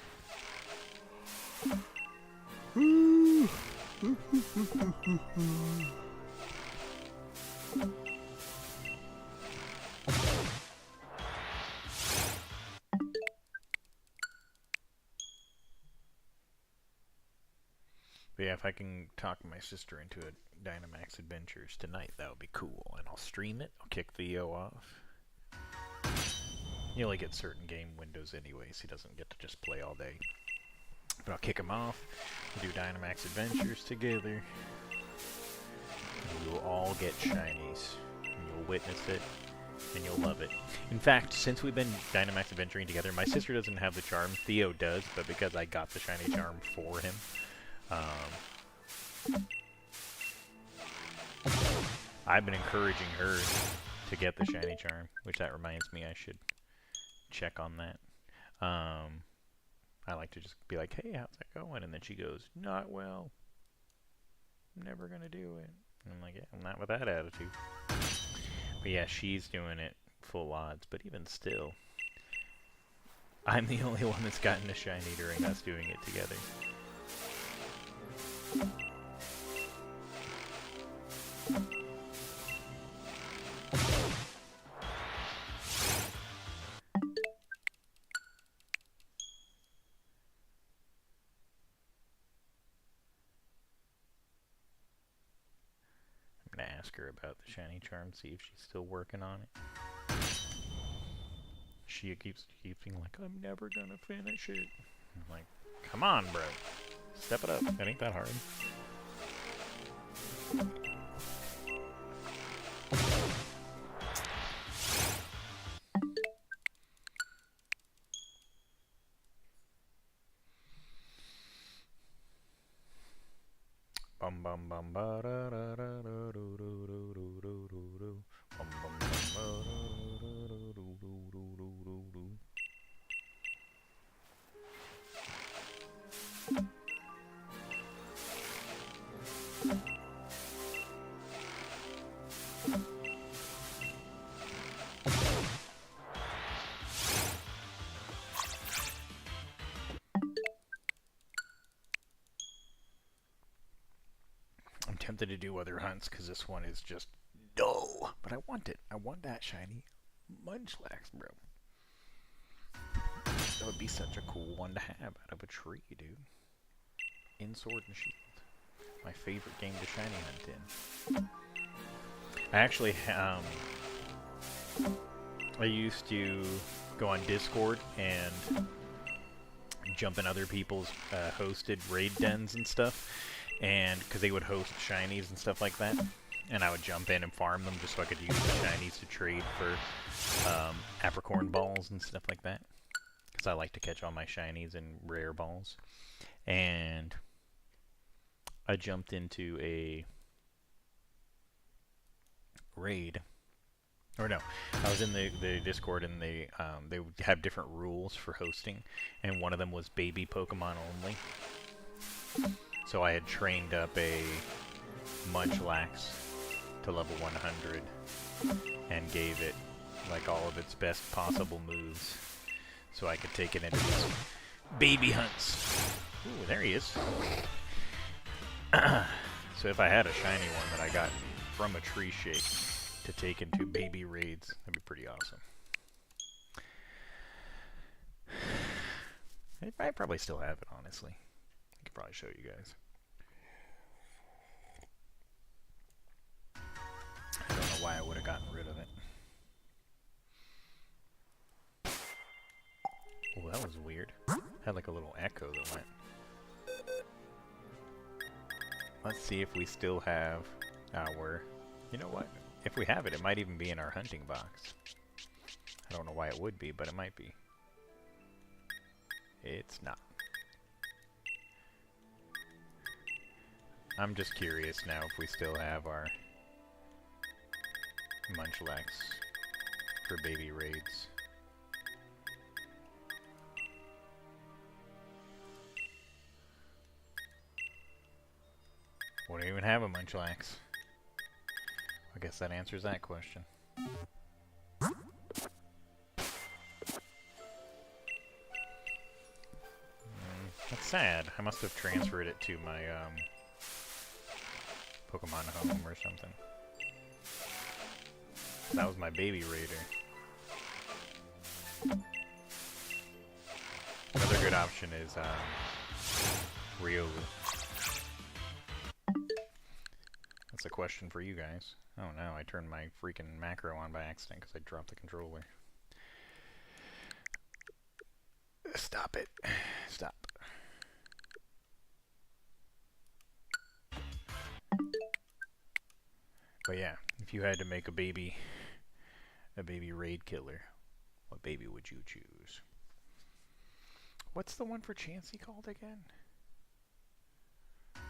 But yeah, if I can talk my sister into a Dynamax Adventures tonight, that would be cool. And I'll stream it, I'll kick Theo off. You only get certain game windows anyways, he doesn't get to just play all day. But I'll kick him off, we'll do Dynamax Adventures together. And you'll all get shinies. And you'll witness it, and you'll love it. In fact, since we've been Dynamax Adventuring together, my sister doesn't have the charm, Theo does, but because I got the shiny charm for him, I've been encouraging her to get the shiny charm, which that reminds me I should check on that. I like to just be like, hey, how's that going? And then she goes, not well. I'm never going to do it. And I'm like, yeah, I'm not with that attitude. But yeah, she's doing it full odds, but even still, I'm the only one that's gotten a shiny during us doing it together. I'm gonna ask her about the shiny charm, see if she's still working on it. She keeps being like, I'm never gonna finish it. I'm like, come on, bro. Step it up. That ain't that hard. Bum bum bum ba da da da da do do do do do do do. Bum bum bum ba da da da do do do do do do. I'm tempted to do other hunts because this one is just dull. But I want it. I want that shiny Munchlax, bro. That would be such a cool one to have out of a tree, dude. In Sword and Shield. My favorite game to shiny hunt in. I actually, I used to go on Discord and jump in other people's hosted raid dens and stuff, and because they would host shinies and stuff like that, and I would jump in and farm them just so I could use the shinies to trade for apricorn balls and stuff like that, because I like to catch all my shinies and rare balls. And I jumped into a raid, or no, I was in the Discord, and they would have different rules for hosting, and one of them was baby Pokemon only. So I had trained up a Munchlax to level 100 and gave it like all of its best possible moves so I could take it into these baby hunts. Ooh, there he is. So if I had a shiny one that I got from a tree shake to take into baby raids, that'd be pretty awesome. I probably still have it, honestly. I could probably show you guys. I don't know why I would have gotten rid of it. Oh, that was weird. Had like a little echo that went. Let's see if we still have our... You know what? If we have it, it might even be in our hunting box. I don't know why it would be, but it might be. It's not. I'm just curious now if we still have our Munchlax for baby raids. We don't even have a Munchlax. I guess that answers that question. That's sad. I must have transferred it to my Pokemon home or something. That was my baby raider. Another good option is Riolu. That's a question for you guys. Oh no, I turned my freaking macro on by accident because I dropped the controller. Stop it. Stop. But yeah, if you had to make a baby raid killer, what baby would you choose? What's the one for Chansey called again? I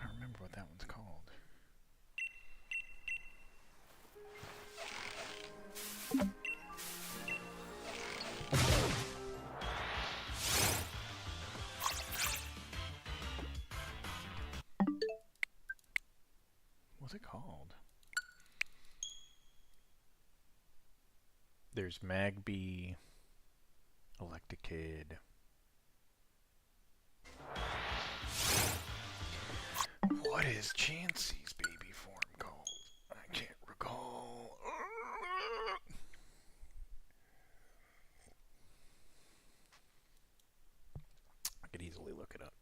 don't remember what that one's called. What's it called? There's Magby, Electakid. What is Chansey's baby form called? I can't recall. I could easily look it up.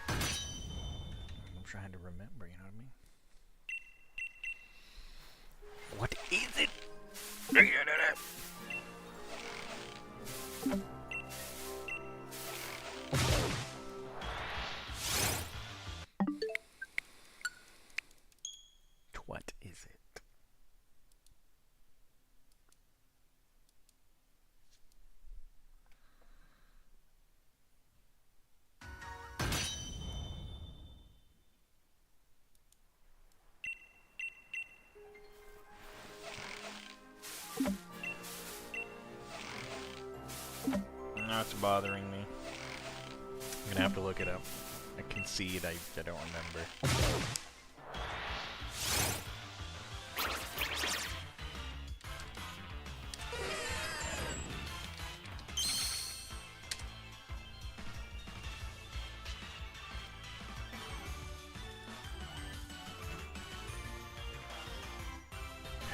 I'm trying to remember, you know what I mean? What is it? What is it? Now it's bothering me. I'm gonna have to look it up. I concede I don't remember.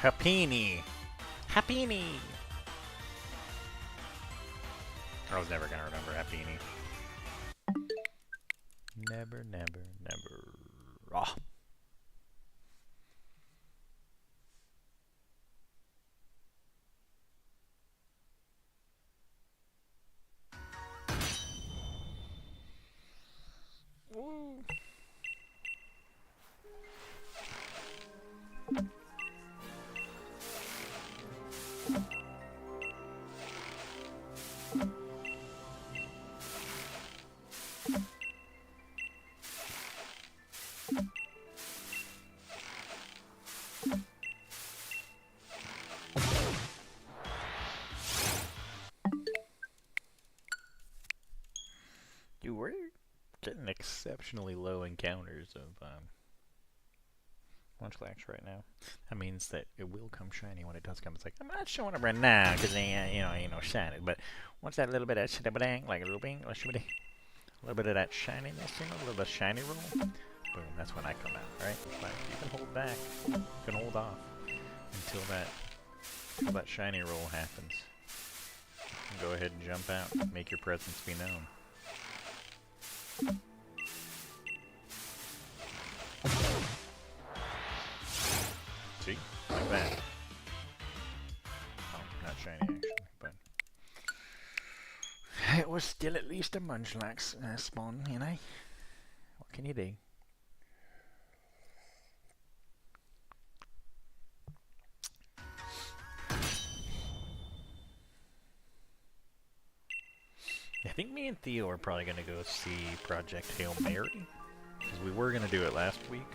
Happini! Happini! I was never gonna remember Happini. Never, never, never. Oh. Woo. You were getting exceptionally low encounters of Munchlax right now. That means that it will come shiny when it does come. It's like, I'm not showing up right now because ain't no shiny. But once that little bit of that like a little bit of that shininess, a little bit of shiny roll, boom, that's when I come out, right? It's like, you can hold back, you can hold off until that shiny roll happens. And go ahead and jump out, make your presence be known. See? Like that. Oh, not shiny actually, but it was still at least a Munchlax spawn, you know? What can you do? I think me and Theo are probably going to go see Project Hail Mary, because we were going to do it last week,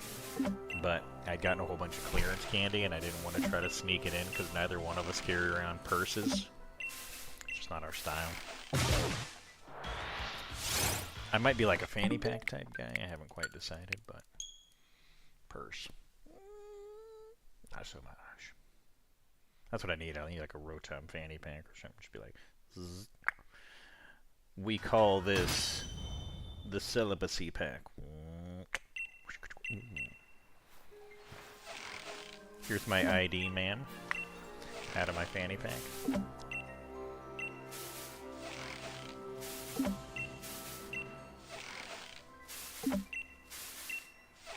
but I'd gotten a whole bunch of clearance candy and I didn't want to try to sneak it in because neither one of us carry around purses. It's just not our style. I might be like a fanny pack type guy, I haven't quite decided, but purse. Not so much. That's what I need. I need like a Rotom fanny pack or something. Just be like, zzz. We call this the celibacy pack. Here's my ID, man. Out of my fanny pack.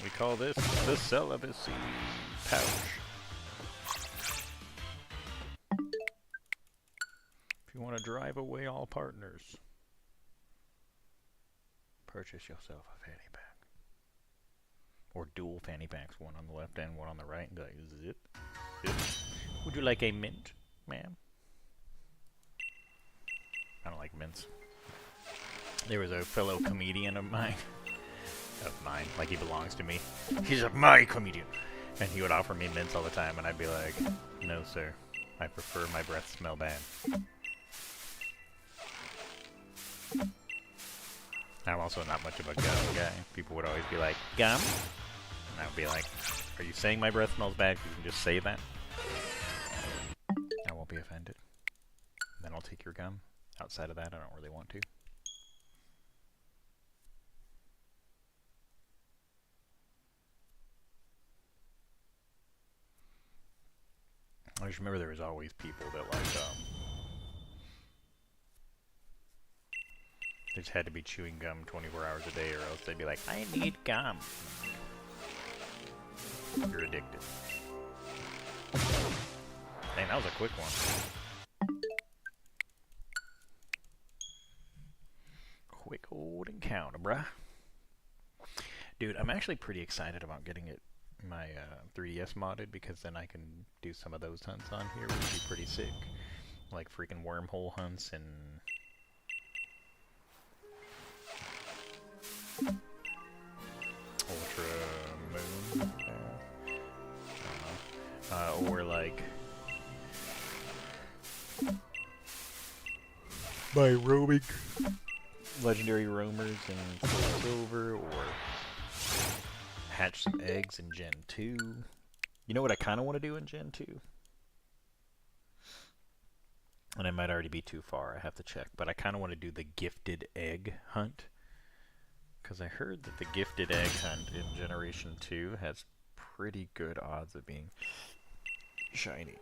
We call this the celibacy pouch. If you want to drive away all partners, purchase yourself a fanny pack. Or dual fanny packs, one on the left and one on the right, and be like, zip, zip. Would you like a mint, ma'am? I don't like mints. There was a fellow comedian of mine, like he belongs to me. He's my comedian. And he would offer me mints all the time, and I'd be like, no sir, I prefer my breath smell bad. I'm also not much of a gum guy. People would always be like, gum? And I would be like, are you saying my breath smells bad? You can just say that. I won't be offended. Then I'll take your gum. Outside of that, I don't really want to. just remember there was always people that like they just had to be chewing gum 24 hours a day, or else they'd be like, I need gum. You're addicted. Dang, that was a quick one. Quick old encounter, bruh. Dude, I'm actually pretty excited about getting my 3DS modded, because then I can do some of those hunts on here, which would be pretty sick. Like freaking wormhole hunts and... Ultra Moon. Or like... by roaming legendary roamers in Soul Silver, or hatch some eggs in Gen 2. You know what I kind of want to do in Gen 2? And I might already be too far, I have to check, but I kind of want to do the gifted egg hunt. Because I heard that the gifted egg hunt in Generation 2 has pretty good odds of being shiny.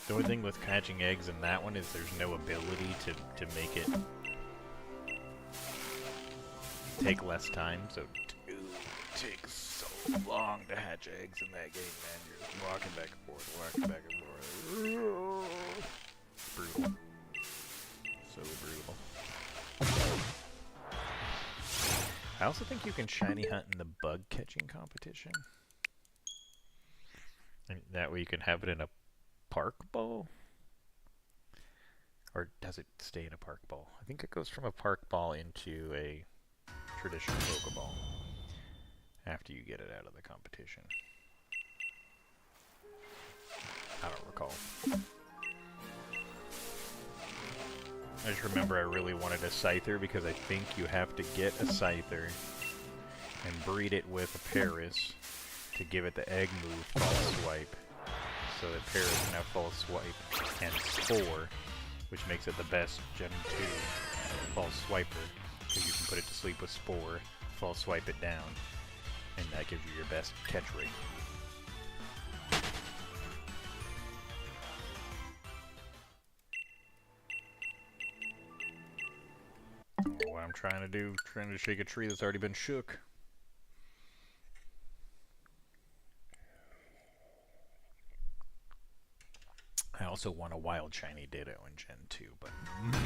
The only thing with catching eggs in that one is there's no ability to make it take less time, so dude, it takes so long to hatch eggs in that game, man. You're just walking back and forth, walking back and forth. Brutal. So brutal. I also think you can shiny hunt in the bug catching competition. And that way you can have it in a park ball? Or does it stay in a park ball? I think it goes from a park ball into a traditional Pokeball after you get it out of the competition. I don't recall. I just remember I really wanted a Scyther, because I think you have to get a Scyther and breed it with a Paris to give it the egg move False Swipe, so that Paris can have False Swipe and Spore, which makes it the best Gen 2 False Swiper, because you can put it to sleep with Spore, False Swipe it down, and that gives you your best catch rate. What I'm trying to do, trying to shake a tree that's already been shook. I also want a wild shiny Ditto in Gen 2, but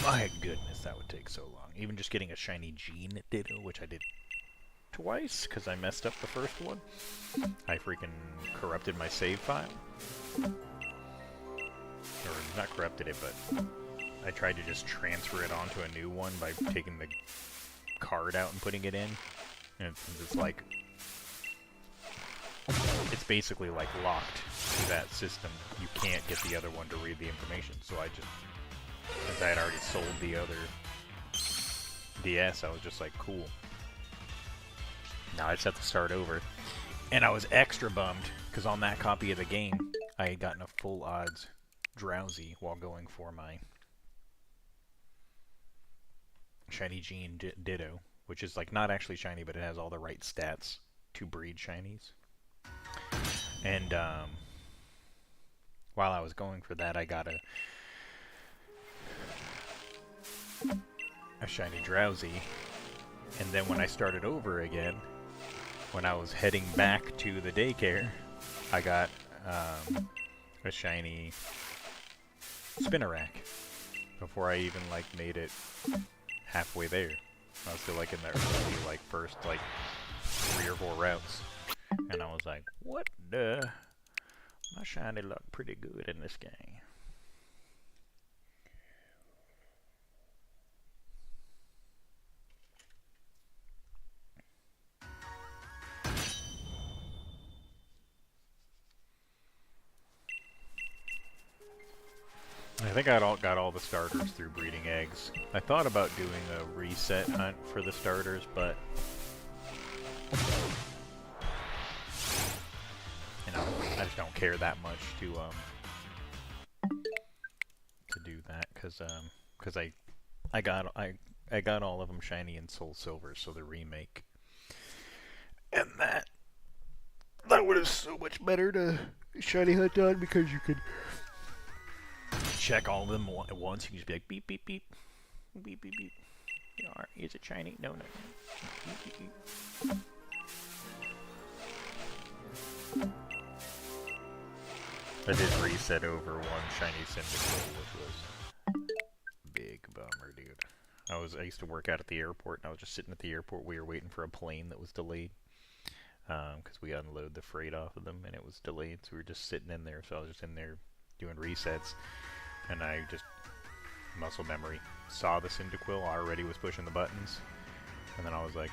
my goodness, that would take so long. Even just getting a shiny Gene Ditto, which I did twice, because I messed up the first one. I freaking corrupted my save file. Or, not corrupted it, but I tried to just transfer it onto a new one by taking the card out and putting it in. And it's like... it's basically like locked to that system. You can't get the other one to read the information. So I just... since I had already sold the other DS, I was just like, cool. Now I just have to start over. And I was extra bummed, because on that copy of the game, I had gotten a full odds Drowsy while going for my shiny Gene Ditto, which is like not actually shiny, but it has all the right stats to breed shinies. And while I was going for that, I got a shiny Drowsy, and then when I started over again, when I was heading back to the daycare, I got a shiny Spinnerack before I even like made it halfway there. I was still like in the early like first like 3 or 4 routes, and I was like, what the? My shiny looked pretty good in this game. I think I got all the starters through breeding eggs. I thought about doing a reset hunt for the starters, but you know, I just don't care that much to do that, because I got all of them shiny in Soul Silver, so the remake, and that would have so much better to shiny hunt on because you can check all of them at once. You can just be like beep beep beep beep beep beep. Is it shiny? No, no. Beep, beep, beep. I did reset over one shiny Cyndaquil, which was big bummer, dude. I used to work out at the airport, and I was just sitting at the airport. We were waiting for a plane that was delayed, because we unload the freight off of them, and it was delayed. So we were just sitting in there. So I was just in there doing resets, and I just muscle memory saw the Cyndaquil, already was pushing the buttons, and then I was like,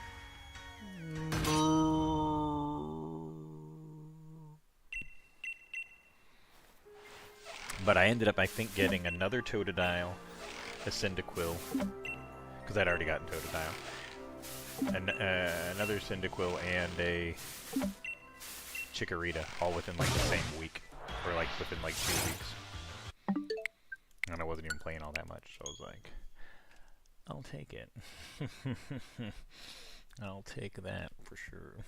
but I ended up, I think, getting another Totodile, a Cyndaquil, because I'd already gotten Totodile, and another Cyndaquil, and a Chikorita, all within like the same week, or like within like 2 weeks. And I wasn't even playing all that much, so I was like, I'll take it. I'll take that for sure.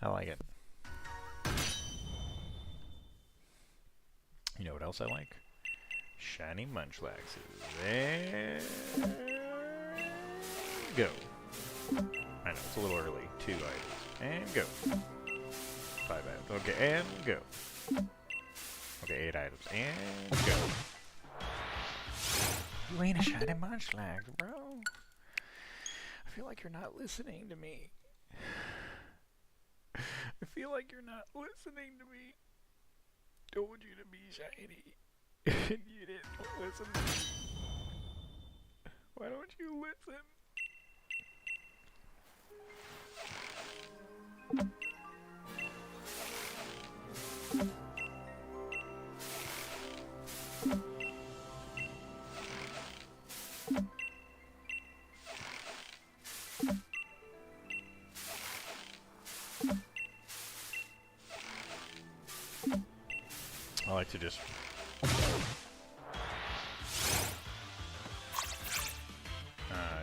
I like it. You know what else I like? Shiny Munchlaxes. There go. I know, it's a little early. 2 items. And go. 5 items. Okay, and go. Okay, 8 items. And go. You ain't a shiny Munchlax, bro. I feel like you're not listening to me. I feel like you're not listening to me. Told you to be shiny. And you didn't listen to me. Why don't you listen? I like to just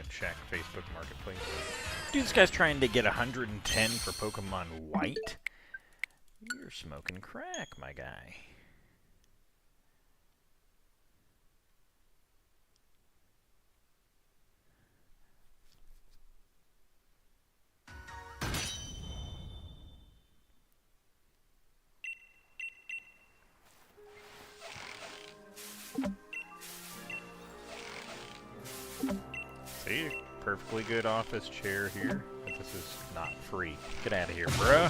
check Facebook Marketplace. Dude, this guy's trying to get 110 for Pokemon White. You're smoking crack, my guy. See, perfectly good office chair here, but this is not free. Get out of here, bruh.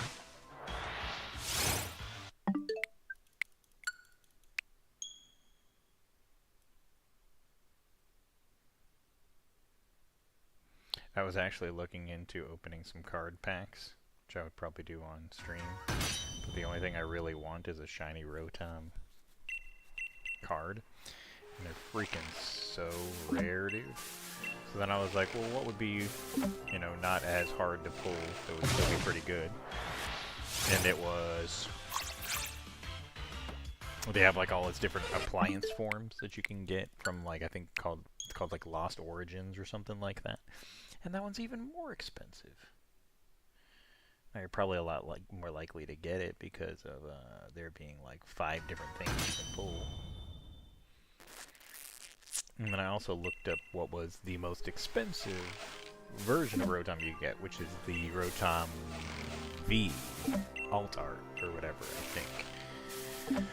I was actually looking into opening some card packs, which I would probably do on stream. But the only thing I really want is a shiny Rotom card. And they're freaking so rare, dude. So then I was like, well, what would be, you know, not as hard to pull that would still be pretty good? And it was... They have like all its different appliance forms that you can get from like, I think it's called like Lost Origins or something like that. And that one's even more expensive. Now you're probably a lot more likely to get it because of there being like 5 different things you can pull. And then I also looked up what was the most expensive version of Rotom you get, which is the Rotom V Alt Art, or whatever, I think.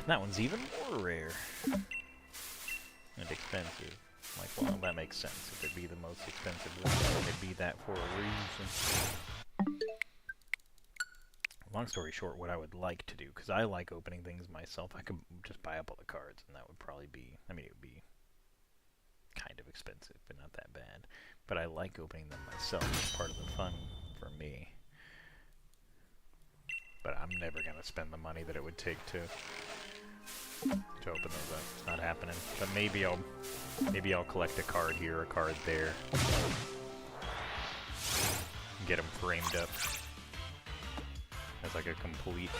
That one's even more rare. And expensive. Like, well, that makes sense. If it'd be the most expensive one, it'd be that for a reason. Long story short, what I would like to do, because I like opening things myself, I could just buy up all the cards, and that would probably be, I mean, it would be kind of expensive, but not that bad. But I like opening them myself. It's part of the fun for me. But I'm never going to spend the money that it would take to open those up. It's not happening. But maybe I'll collect a card here, a card there. Get them framed up as like a complete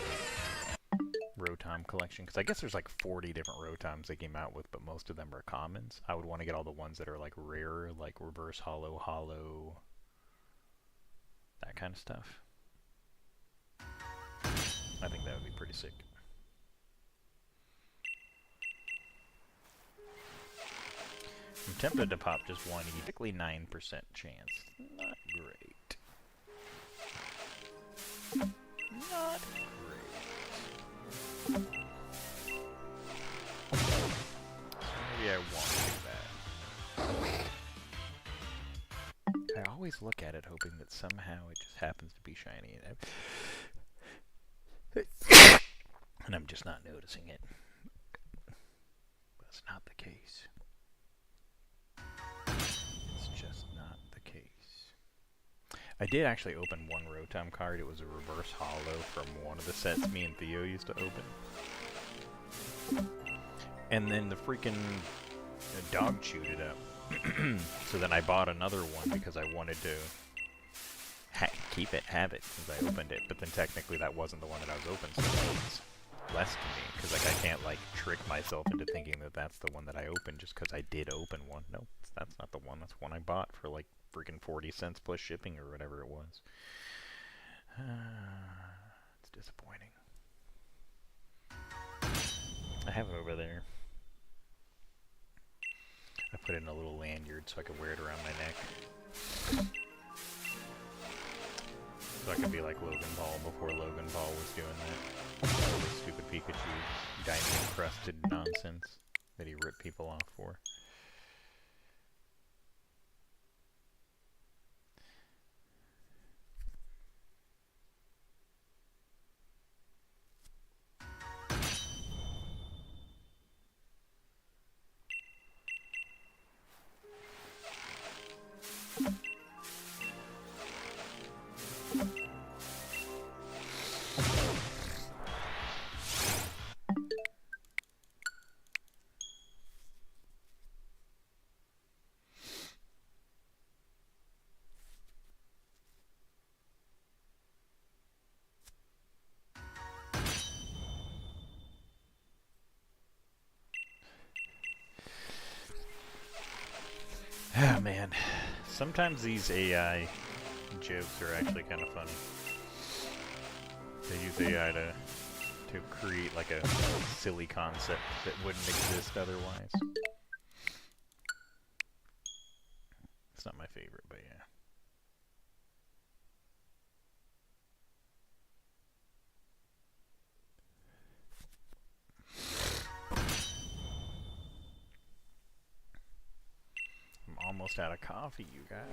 Rotom collection. Because I guess there's like 40 different Rotoms they came out with, but most of them are commons. I would want to get all the ones that are like rarer, like reverse hollow, that kind of stuff. sick. I'm tempted to pop just one, typically 9% chance. Not great. Not great. Maybe I won't do that. I always look at it hoping that somehow it just happens to be shiny. And I'm just not noticing it. That's not the case. It's just not the case. I did actually open one Rotom card. It was a reverse holo from one of the sets me and Theo used to open. And then the freaking dog chewed it up. So then I bought another one because I wanted to keep it, have it, since I opened it. But then technically that wasn't the one that I was opening, so it means less to me. Because like, I can't like trick myself into thinking that that's the one that I opened just because I did open one. No, that's not the one. That's one I bought for like freaking 40 cents plus shipping or whatever it was. It's disappointing. I have it over there. I put it in a little lanyard so I could wear it around my neck. So I could be like Logan Paul before Logan Paul was doing that. The stupid Pikachu diamond-encrusted nonsense that he ripped people off for. Oh man, sometimes these AI jokes are actually kind of funny. They use AI to create like a silly concept that wouldn't exist otherwise. It's not my favorite, but yeah. Almost out of coffee, you guys.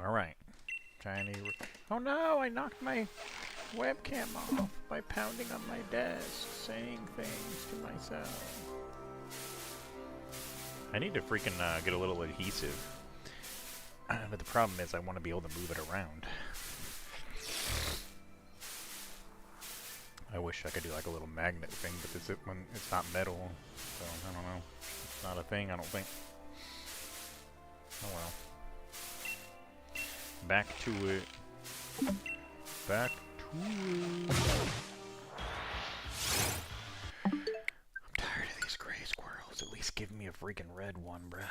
Alright. Oh no, I knocked my webcam off by pounding on my desk, saying things to myself. I need to freaking get a little adhesive. But the problem is I want to be able to move it around. I wish I could do like a little magnet thing, but it's not metal, so I don't know. It's not a thing, I don't think. Oh well. Back to it. Back to it. I'm tired of these gray squirrels. At least give me a freaking red one, bruh.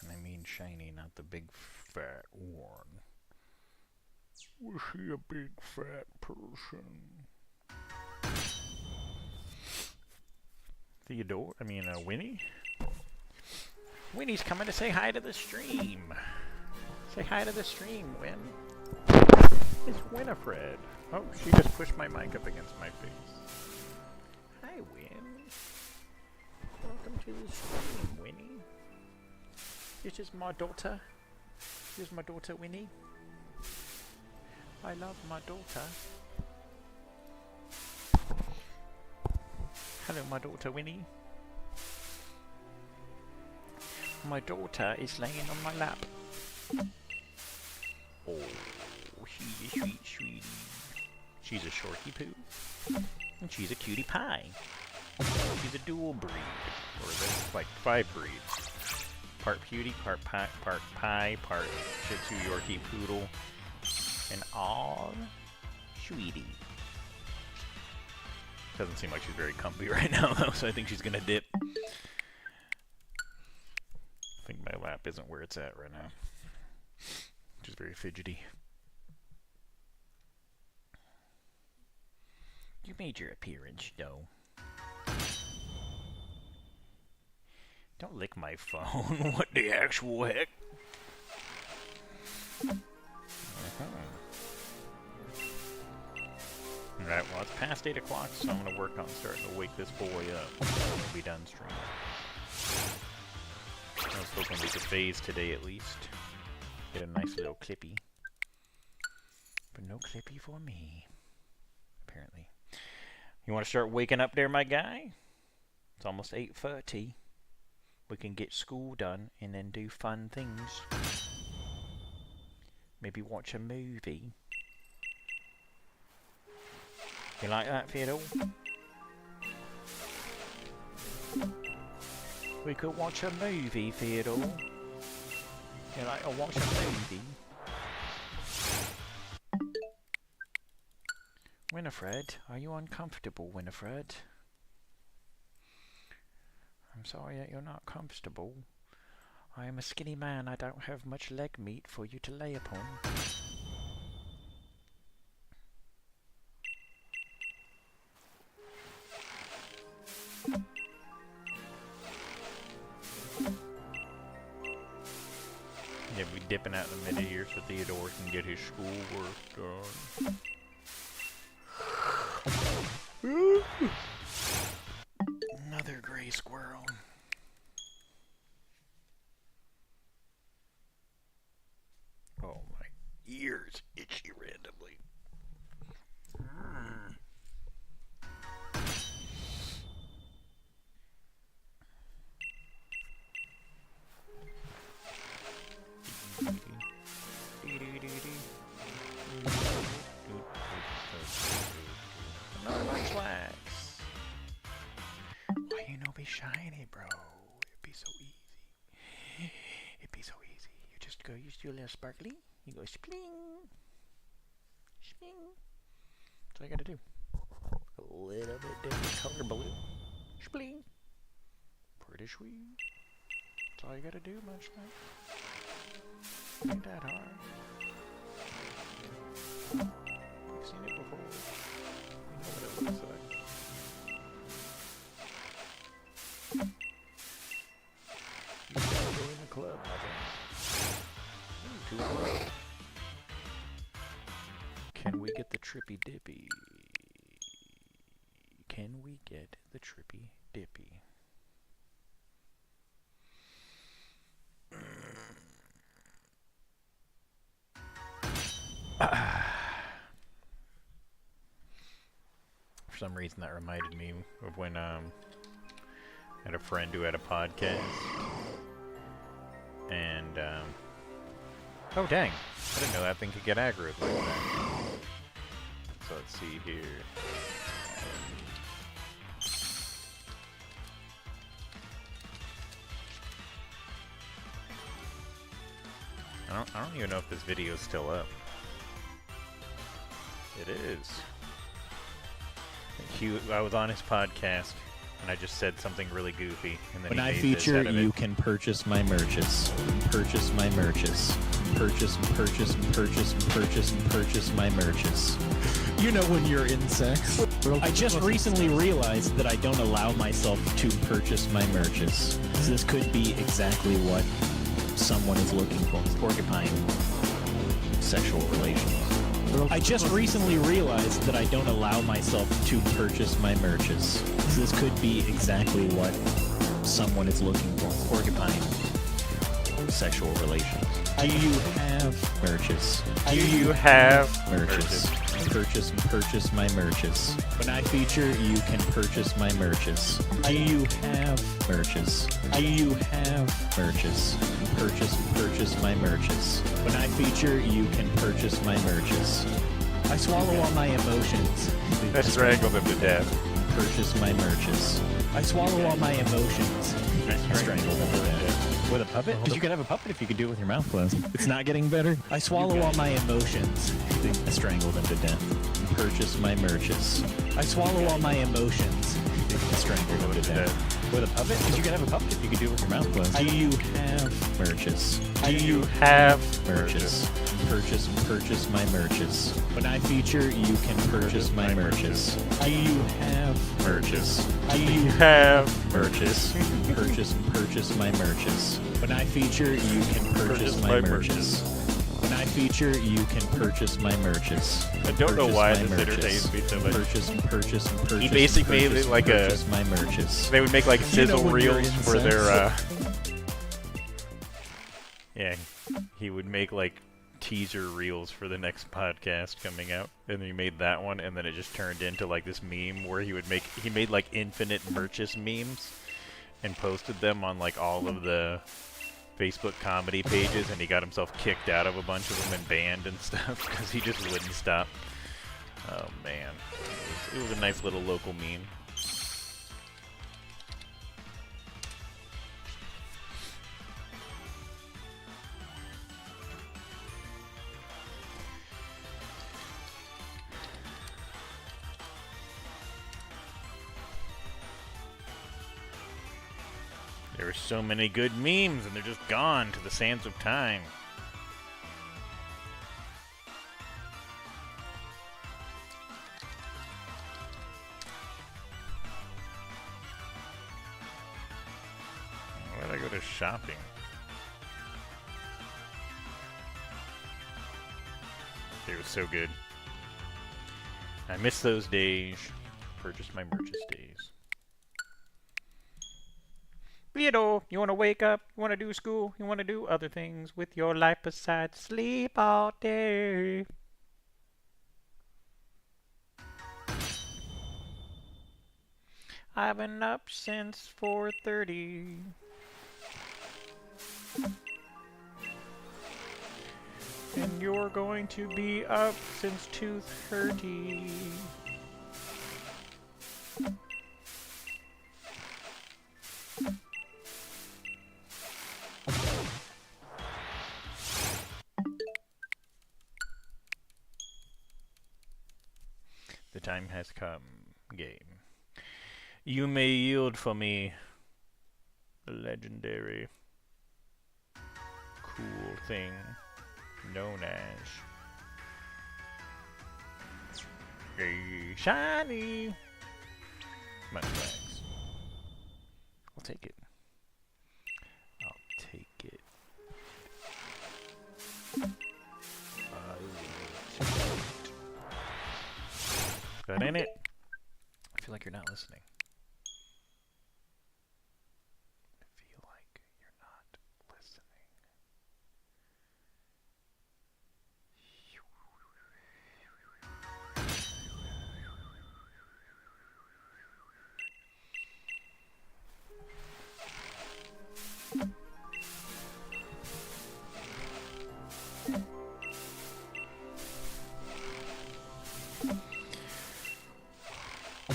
And I mean shiny, not the big fat one. Was he a big fat person? Winnie? Winnie's coming to say hi to the stream. Say hi to the stream, Win. It's Winifred. Oh, she just pushed my mic up against my face. Hi, Win. Welcome to the stream, Winnie. This is my daughter. This is my daughter, Winnie. I love my daughter. Hello, my daughter, Winnie. My daughter is laying on my lap. Oh, she's a sweet sweetie. She's a shorty poo. And she's a cutie pie. She's a dual breed. Or that's like 5 breeds. Part cutie, part pie, part Shih Tzu, Yorkie, Poodle, and all sweetie. Doesn't seem like she's very comfy right now though, so I think she's gonna dip. I think my lap isn't where it's at right now. Which is very fidgety. You made your appearance, though. Don't lick my phone. What the actual heck? Alright, well it's past 8 o'clock, so I'm gonna work on starting to wake this boy up. We'll be done streaming. I was hoping we could phase today at least. Get a nice little clippy. But no clippy for me. Apparently. You want to start waking up there, my guy? It's almost 8:30. We can get school done and then do fun things. Maybe watch a movie. You like that, Fiddle? We could watch a movie, Fiddle. You like to watch a movie? Winifred, are you uncomfortable, Winifred? I'm sorry that you're not comfortable. I am a skinny man. I don't have much leg meat for you to lay upon. Yeah, we dipping out in the minute here so Theodore can get his schoolwork done. Another gray squirrel. Oh, my ears itchy randomly. Another Munchlax. Why you no be shiny, bro? It'd be so easy. It'd be so easy. You just go, you do a little sparkly. You go spling. Spling. That's all you gotta do. A little bit different color blue. Spling. Pretty sweet. That's all you gotta do, Munchlax. Ain't that hard. You've seen it before. You know what it looks like. You gotta go in the club, my friend. Too low. Can we get the trippy dippy? Can we get the trippy dippy? For some reason that reminded me of when I had a friend who had a podcast, and oh dang, I didn't know that thing could get aggroed like that. So let's see here. I don't even know if this video is still up. It is. I was on his podcast, and I just said something really goofy, and then when I feature, you can purchase my merches. Purchase my merches. Purchase my merches. You know when you're in sex. I just recently realized that I don't allow myself to purchase my merches. So this could be exactly what someone is looking for. Porcupine sexual relations. I just recently realized that I don't allow myself to purchase my merches. So this could be exactly what someone is looking for. Porcupine sexual relations. Do you have merches? Do you have merches? Purchase my merches. When I feature, you can purchase my merches. Do you have merches? Do you have merches? Purchase my merches. When I feature, you can purchase my merches. I swallow all my emotions. I strangled him to death. Purchase my merches. I swallow all my emotions. I strangled him to death. With a puppet? Because you could have a puppet if you could do it with your mouth closed. It's not getting better. I swallow all my emotions. I strangled him to death. Purchase my merches. I swallow all my emotions. I strangled him to death. With a puppet? Because you could have a puppet if you could do it with your mouth closed. Do you have merches? Do you have Merches. Purchase my merches. When I feature, you can purchase my merches. Do you have merches? Do you have Merches. Purchase my merches. When I feature, you can purchase my merches. When I feature, you can purchase my merches. I don't know why this entertains me so much. Purchase. He basically made it like purchase my merches. They would make like sizzle reels for their yeah, he would make like teaser reels for the next podcast coming out, and then he made that one, and then it just turned into like this meme where he made like infinite merches memes and posted them on like all of the Facebook comedy pages, and he got himself kicked out of a bunch of them and banned and stuff because he just wouldn't stop. Oh man, it was a nice little local meme. There were so many good memes, and they're just gone to the sands of time. Why did I go to shopping? It was so good. I miss those days. Purchase my merches days. You know, you want to wake up, you want to do school, you want to do other things with your life besides sleep all day. I've been up since 4:30. And you're going to be up since 2:30. The time has come, game. You may yield for me the legendary cool thing known as a shiny Munchlax. I'll take it. I'll take it. I will take it. That ain't it. I feel like you're not listening. I feel like you're not listening.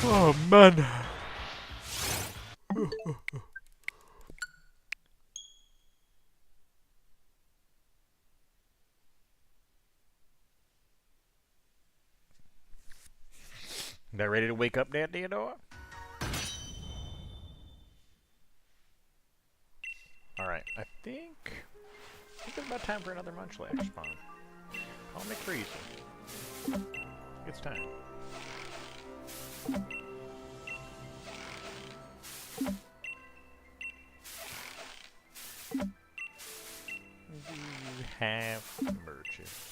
Oh man. That ready to wake up, Dad Theodore? Alright, I think it's about time for another Munchlax spawn. I'll make for easy. It's time. Do you have merches?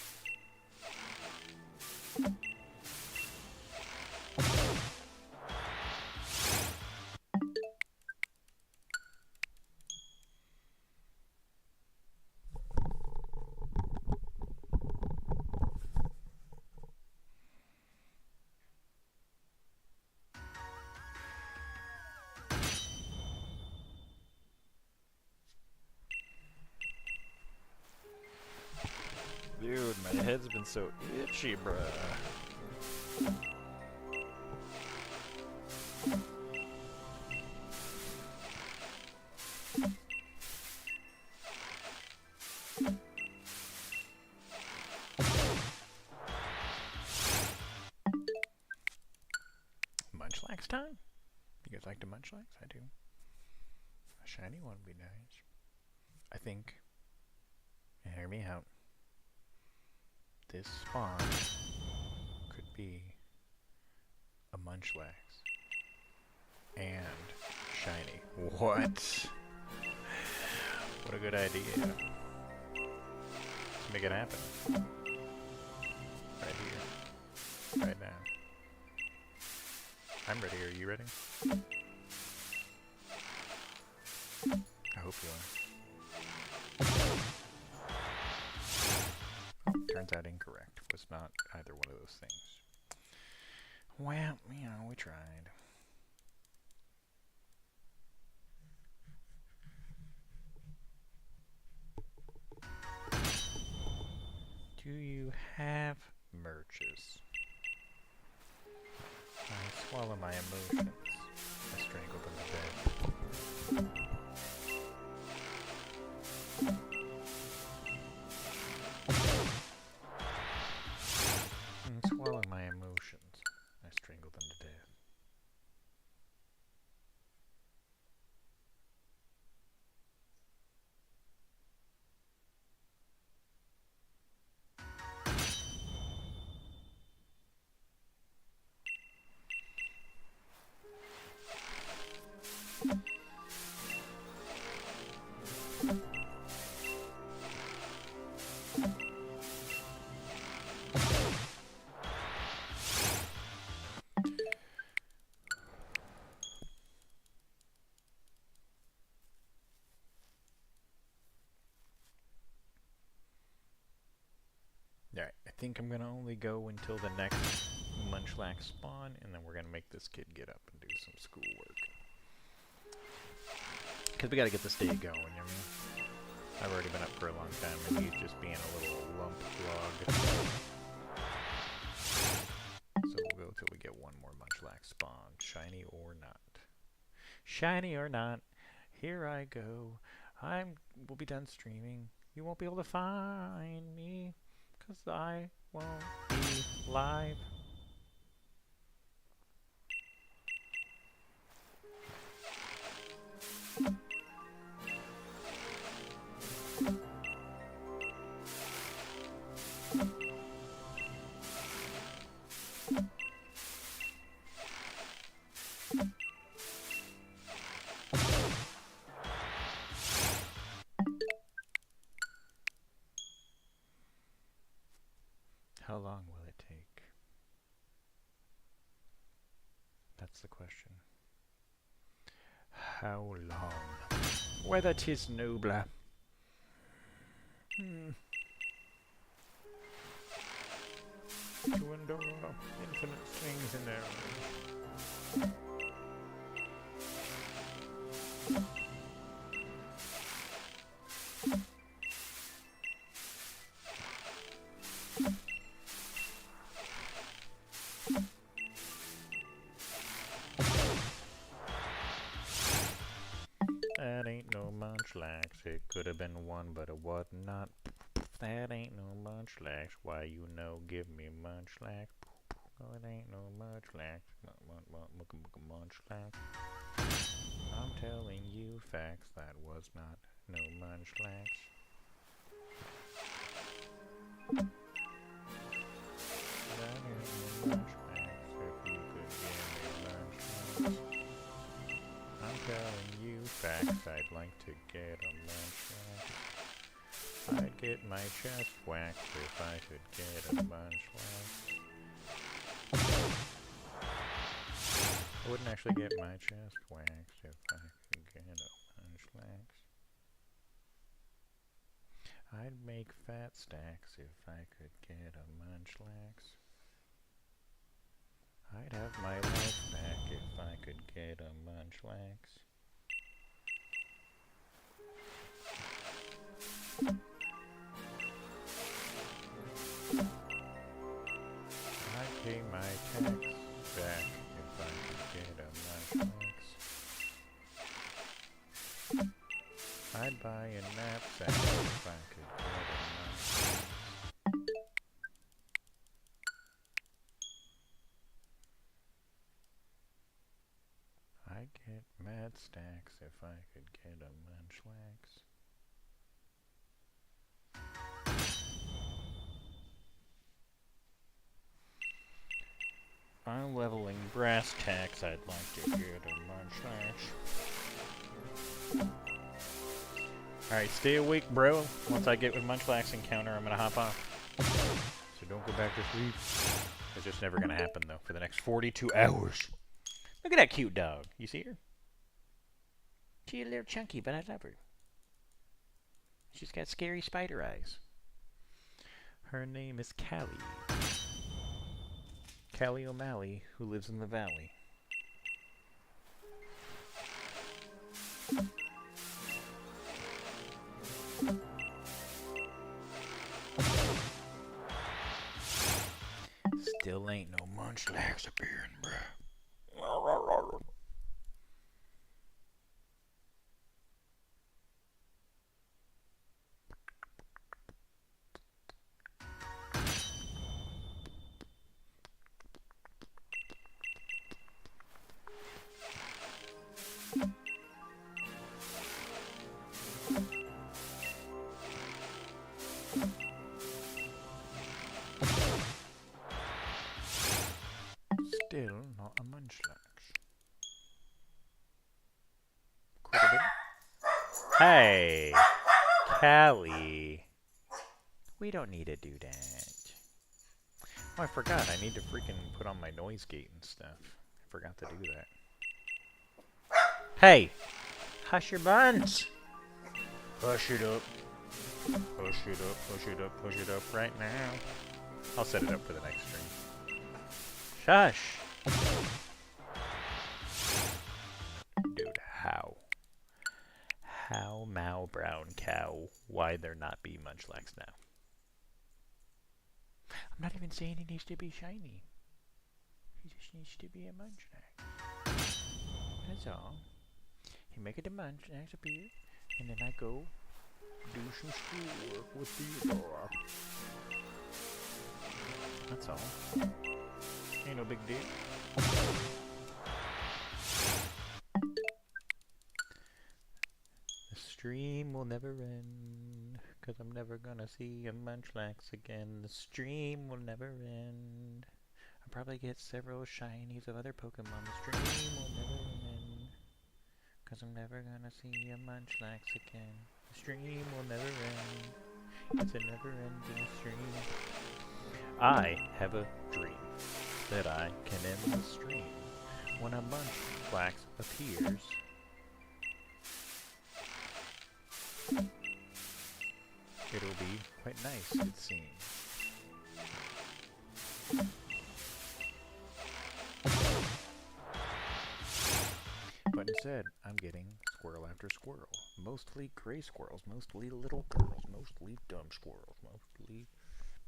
Dude, My head's been so itchy, bruh. Munchlax time? You guys like to Munchlax? I do. A shiny one would be nice. I think. Hear me out. This spawn could be a Munchlax and shiny. What? What a good idea. Let's make it happen. Right here. Right now. I'm ready. Are you ready? I hope you are. Turns out incorrect. Was not either one of those things. Well, you know, we tried. Do you have merches? I swallow my emotions. I strangle them to death. I swallow my emotions. I strangle them to death. Alright, I think I'm gonna only go until the next Munchlax spawn, and then we're gonna make this kid get up and do some schoolwork. Because we gotta get this day going, you know what I mean? I've already been up for a long time, and he's just being a little lump log. So we'll go till we get one more Munchlax spawn, shiny or not. Shiny or not, here I go. We'll be done streaming. You won't be able to find me. 'Cause I won't be live. How long will it take? That's the question. How long? Whether 'tis nobler. To endure infinite swings and errors. That ain't no Munchlax. It could have been one, but it was not. That ain't no Munchlax. Why you know? Give me Munchlax. Oh, it ain't no Munchlax. Munchlax. I'm telling you facts. That was not no Munchlax. That ain't no Munchlax. If you could give me Munchlax. I'm telling you facts, I'd like to get a Munchlax. I'd get my chest waxed if I could get a Munchlax. I wouldn't actually get my chest waxed if I could get a Munchlax. I'd make fat stacks if I could get a Munchlax. I'd have my life back if I could get a Munchlax. pay my tax back if I could get a Munchlax. I'd buy a knapsack if I could get a Munchlax. I'd get mad stacks if I could get a Munchlax. I'm leveling brass tacks, I'd like to get a Munchlax. Alright, stay awake, bro. Once I get with Munchlax encounter, I'm gonna hop off. So don't go back to sleep. It's just never gonna happen, though, for the next 42 hours. Look at that cute dog. You see her? She's a little chunky, but I love her. She's got scary spider eyes. Her name is Callie. Callie O'Malley, who lives in the valley. Still ain't no Munchlax appearing, bruh. Still not a Munchlax. Hey, Callie. We don't need to do that. Oh, I forgot. I need to freaking put on my noise gate and stuff. I forgot to do that. Hey! Hush your buns! Hush it up. Push it up, push it up, push it up right now. I'll set it up for the next stream. Shush! Dude, how? How, Mao Brown Cow, why there not be Munchlax now? I'm not even saying he needs to be shiny. He just needs to be a Munchlax. That's all. You make it a Munchlax appear, and then I go do some schoolwork with Theodore. That's all. Ain't no big deal. The stream will never end, 'cause I'm never gonna see a Munchlax again. The stream will never end. I'll probably get several shinies of other Pokemon. The stream will never end, 'cause I'm never gonna see a Munchlax again. The stream will never end. It's a never-ending stream. I have a dream that I can end the stream when a Munchlax appears. It'll be quite nice, it seems. But instead, I'm getting squirrel after squirrel. Mostly gray squirrels, mostly little girls, mostly dumb squirrels, mostly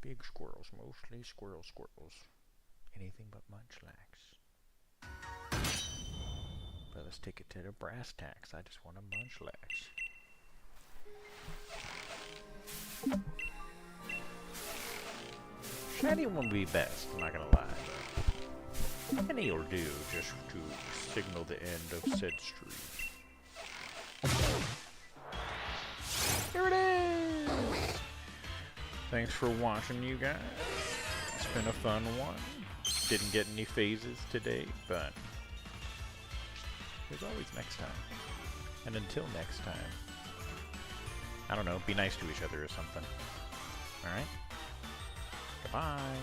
big squirrels, mostly squirrels. Anything but Munchlax. But let's take it to the brass tacks. I just want a Munchlax. Shiny one would be best, I'm not gonna lie, but any will do just to signal the end of said stream. Here it is! Thanks for watching, you guys. It's been a fun one. Didn't get any phases today, but there's always next time. And until next time, I don't know, be nice to each other or something. Alright? Goodbye.